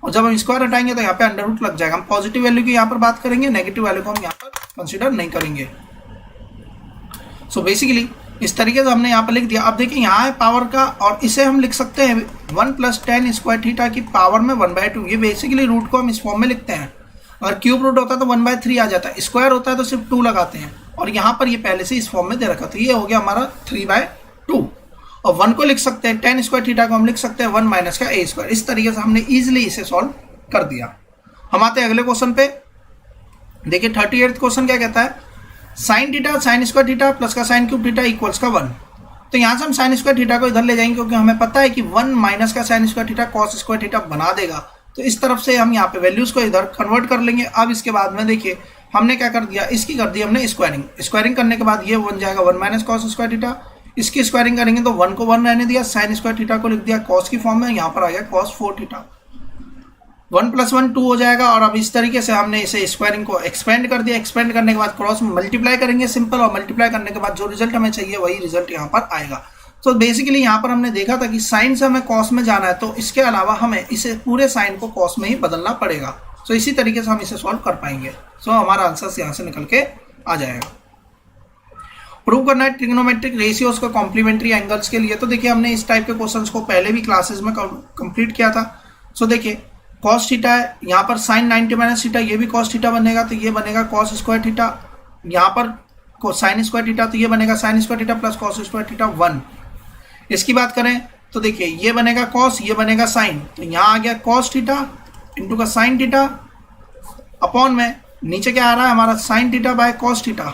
और जब हम स्क्वायर हटाएंगे तो यहाँ पे अंडर लग जाएगा। हम पॉजिटिव वैल्यू की यहाँ पर बात करेंगे, नेगेटिव वैल्यू को हम यहाँ पर कंसीडर नहीं करेंगे। सो बेसिकली इस तरीके से हमने यहाँ पर लिख दिया। अब देखिए यहाँ है पावर का, और इसे हम लिख सकते हैं 1 प्लस टेन स्क्वायर थीटा की पावर में 1/2। ये बेसिकली रूट को हम इस फॉर्म में लिखते हैं। अगर क्यूब रूट होता है तो 1/3 आ जाता है, स्क्वायर होता है तो सिर्फ 2 लगाते हैं, और यहाँ पर ये पहले से इस फॉर्म में दे रखा। तो ये हो गया हमारा 3/2। और 1 को लिख सकते हैं, टेन स्क्वायर थीटा को हम लिख सकते हैं 1 माइनस का a स्क्वायर। इस तरीके से हमने इजीली इसे सॉल्व कर दिया। हम आते हैं अगले क्वेश्चन पे। देखिए 38 क्वेश्चन क्या कहता है, sine theta sine square theta plus का साइन क्यूब थीटा इक्वल्स का 1। तो यहाँ से हम साइन स्क्वायर थीटा को इधर ले जाएंगे, क्योंकि हमें पता है कि 1 माइनस का sine square theta cos square theta बना देगा। तो इस तरफ से हम यहाँ पे वैल्यूज को इधर कन्वर्ट कर लेंगे। अब इसके बाद में देखिए हमने क्या कर दिया, इसकी कर दी हमने स्क्वायरिंग। स्क्वायरिंग करने के बाद ये बन जाएगा 1 माइनस कॉस स्क्वायर थीटा। इसकी स्क्वायरिंग करेंगे तो 1 को 1 रहने दिया, साइन स्क्वायर थीटा को लिख दिया कॉस की फॉर्म में, यहाँ पर आ गया कॉस 4 थीटा। 1 + 1 2 हो जाएगा। और अब इस तरीके से हमने इसे स्क्वायरिंग को एक्सपेंड कर दिया। एक्सपेंड करने के बाद क्रॉस में मल्टीप्लाई करेंगे सिंपल, और मल्टीप्लाई करने के बाद जो रिजल्ट हमें चाहिए वही रिजल्ट यहाँ पर आएगा। तो बेसिकली यहाँ पर हमने देखा था कि साइन से हमें कॉस में जाना है, तो इसके अलावा हमें इसे पूरे साइन को कॉस में ही बदलना पड़ेगा। तो इसी तरीके से हम इसे सॉल्व कर पाएंगे। सो हमारा आंसर यहाँ से निकल के आ जाएगा। प्रूव करना है ट्रिग्नोमेट्रिक रेशियोज को कॉम्प्लीमेंट्री एंगल्स के लिए। तो देखिए हमने इस टाइप के क्वेश्चंस को पहले भी क्लासेस में कंप्लीट किया था। सो देखिए कॉस थीटा है, यहाँ पर साइन 90 माइनस थीटा, ये भी कॉस थीटा बनेगा, तो ये बनेगा कॉस स्क्वायर थीटा। यहाँ पर साइन स्क्वायर थीटा, तो ये बनेगा sign square theta plus cos square theta 1। इसकी बात करें तो देखिए ये बनेगा कॉस, ये बनेगा साइन, तो यहाँ आ गया कॉस थीटा इंटू का साइन थीटा अपॉन में नीचे क्या आ रहा है हमारा sine theta by cos theta.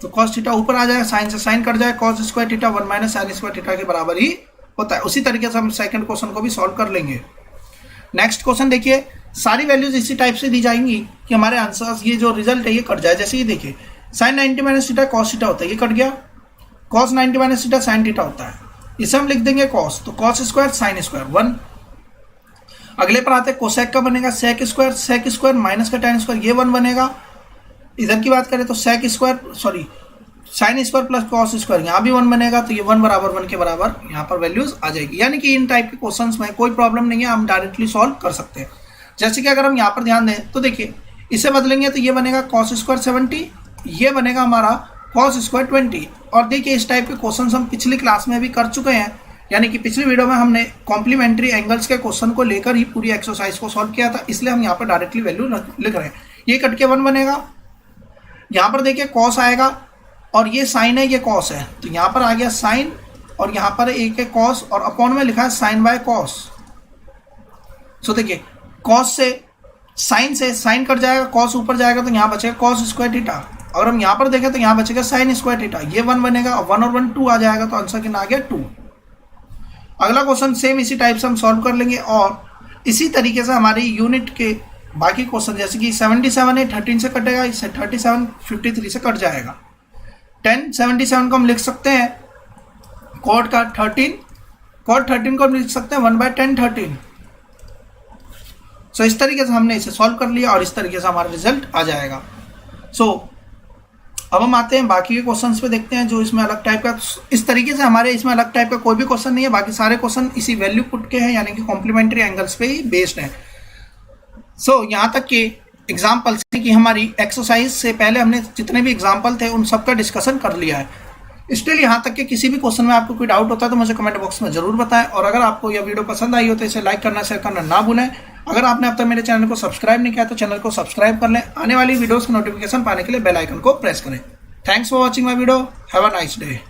तो कॉस थीटा ऊपर आ जाएगा, साइन से साइन कट जाए, cos square theta 1 minus sine square theta के बराबर ही होता है। उसी तरीके से हम सेकंड क्वेश्चन को भी सॉल्व कर लेंगे। नेक्स्ट क्वेश्चन देखिए, सारी वैल्यूज इसी टाइप से दी जाएंगी कि हमारे आंसर्स ये जो रिजल्ट है ये कट जाए। जैसे ये देखिए sine 90 minus theta cos theta होता है, ये कट गया। Cos 90 minus theta sine theta होता है, इसे हम लिख देंगे कॉस, तो कॉस स्क्वायर साइन स्क्वायर 1। अगले पर आते हैं कोसेक का बनेगा सेक स्क्वायर माइनस का tan स्क्वायर, ये 1 बनेगा। इधर की बात करें तो sec square sorry sine square plus cos square, यहाँ भी 1 बनेगा, तो ये 1 बराबर 1 के बराबर यहाँ पर वैल्यूज आ जाएगी। यानी कि इन टाइप के क्वेश्चंस में कोई प्रॉब्लम नहीं है, हम डायरेक्टली सॉल्व कर सकते हैं। जैसे कि अगर हम यहाँ पर ध्यान दें तो देखिए इसे बदलेंगे तो ये बनेगा कॉस स्क्वायर 70, ये बनेगा हमारा कॉस स्क्वायर 20। और देखिए इस टाइप के क्वेश्चंस हम पिछली क्लास में भी कर चुके हैं, यानी कि पिछली वीडियो में हमने कॉम्प्लीमेंट्री एंगल्स के क्वेश्चन को लेकर ही पूरी एक्सरसाइज को सॉल्व किया था, इसलिए हम यहाँ पर डायरेक्टली वैल्यू लिख रहे हैं। ये कट के 1 बनेगा, यहाँ पर देखिए कॉस आएगा और ये साइन है ये कॉस है, तो यहाँ पर आ गया साइन और यहाँ पर एक है कॉस और अपॉन में लिखा है साइन बाय कॉस। सो देखिए कॉस से साइन कट जाएगा, कॉस ऊपर जाएगा, तो यहाँ बचेगा कॉस स्क्वायर थीटा। अगर हम यहाँ पर देखें तो यहाँ बचेगा साइन स्क्वायर थीटा, ये 1 बनेगा, 1 और 1 2 आ जाएगा, तो आंसर कितना आ गया 2। अगला क्वेश्चन सेम इसी टाइप से हम सॉल्व कर लेंगे और इसी तरीके से हमारी यूनिट के बाकी क्वेश्चन जैसे कि 77 है 13 से कटेगा, इससे 37 53 से कट जाएगा। 10 77 को हम लिख सकते हैं कॉट का 13 को हम लिख सकते हैं 1/10 13। सो इस तरीके से हमने इसे सॉल्व कर लिया और इस तरीके से हमारा रिजल्ट आ जाएगा। सो अब हम आते हैं बाकी के क्वेश्चंस पे, देखते हैं जो इसमें अलग टाइप का। इस तरीके से हमारे इसमें अलग टाइप का कोई भी क्वेश्चन नहीं है, बाकी सारे क्वेश्चन इसी वैल्यू पुट के हैं, यानी कि कॉम्प्लीमेंट्री एंगल्स पे ही बेस्ड है। सो यहाँ तक कि एग्जाम्पल की हमारी एक्सरसाइज से पहले हमने जितने भी एग्जाम्पल थे उन सबका डिस्कशन कर लिया है। स्टिल यहाँ तक कि किसी भी क्वेश्चन में आपको कोई डाउट होता है तो मुझे कमेंट बॉक्स में जरूर बताएं, और अगर आपको यह वीडियो पसंद आई हो तो इसे लाइक करना शेयर करना ना भूलें। अगर आपने अब तक मेरे चैनल को सब्सक्राइब नहीं किया तो चैनल को सब्सक्राइब कर लें। आने वाली वीडियोस की नोटिफिकेशन पाने के लिए बेल आइकन को प्रेस करें। Thanks for watching my video, have a nice day.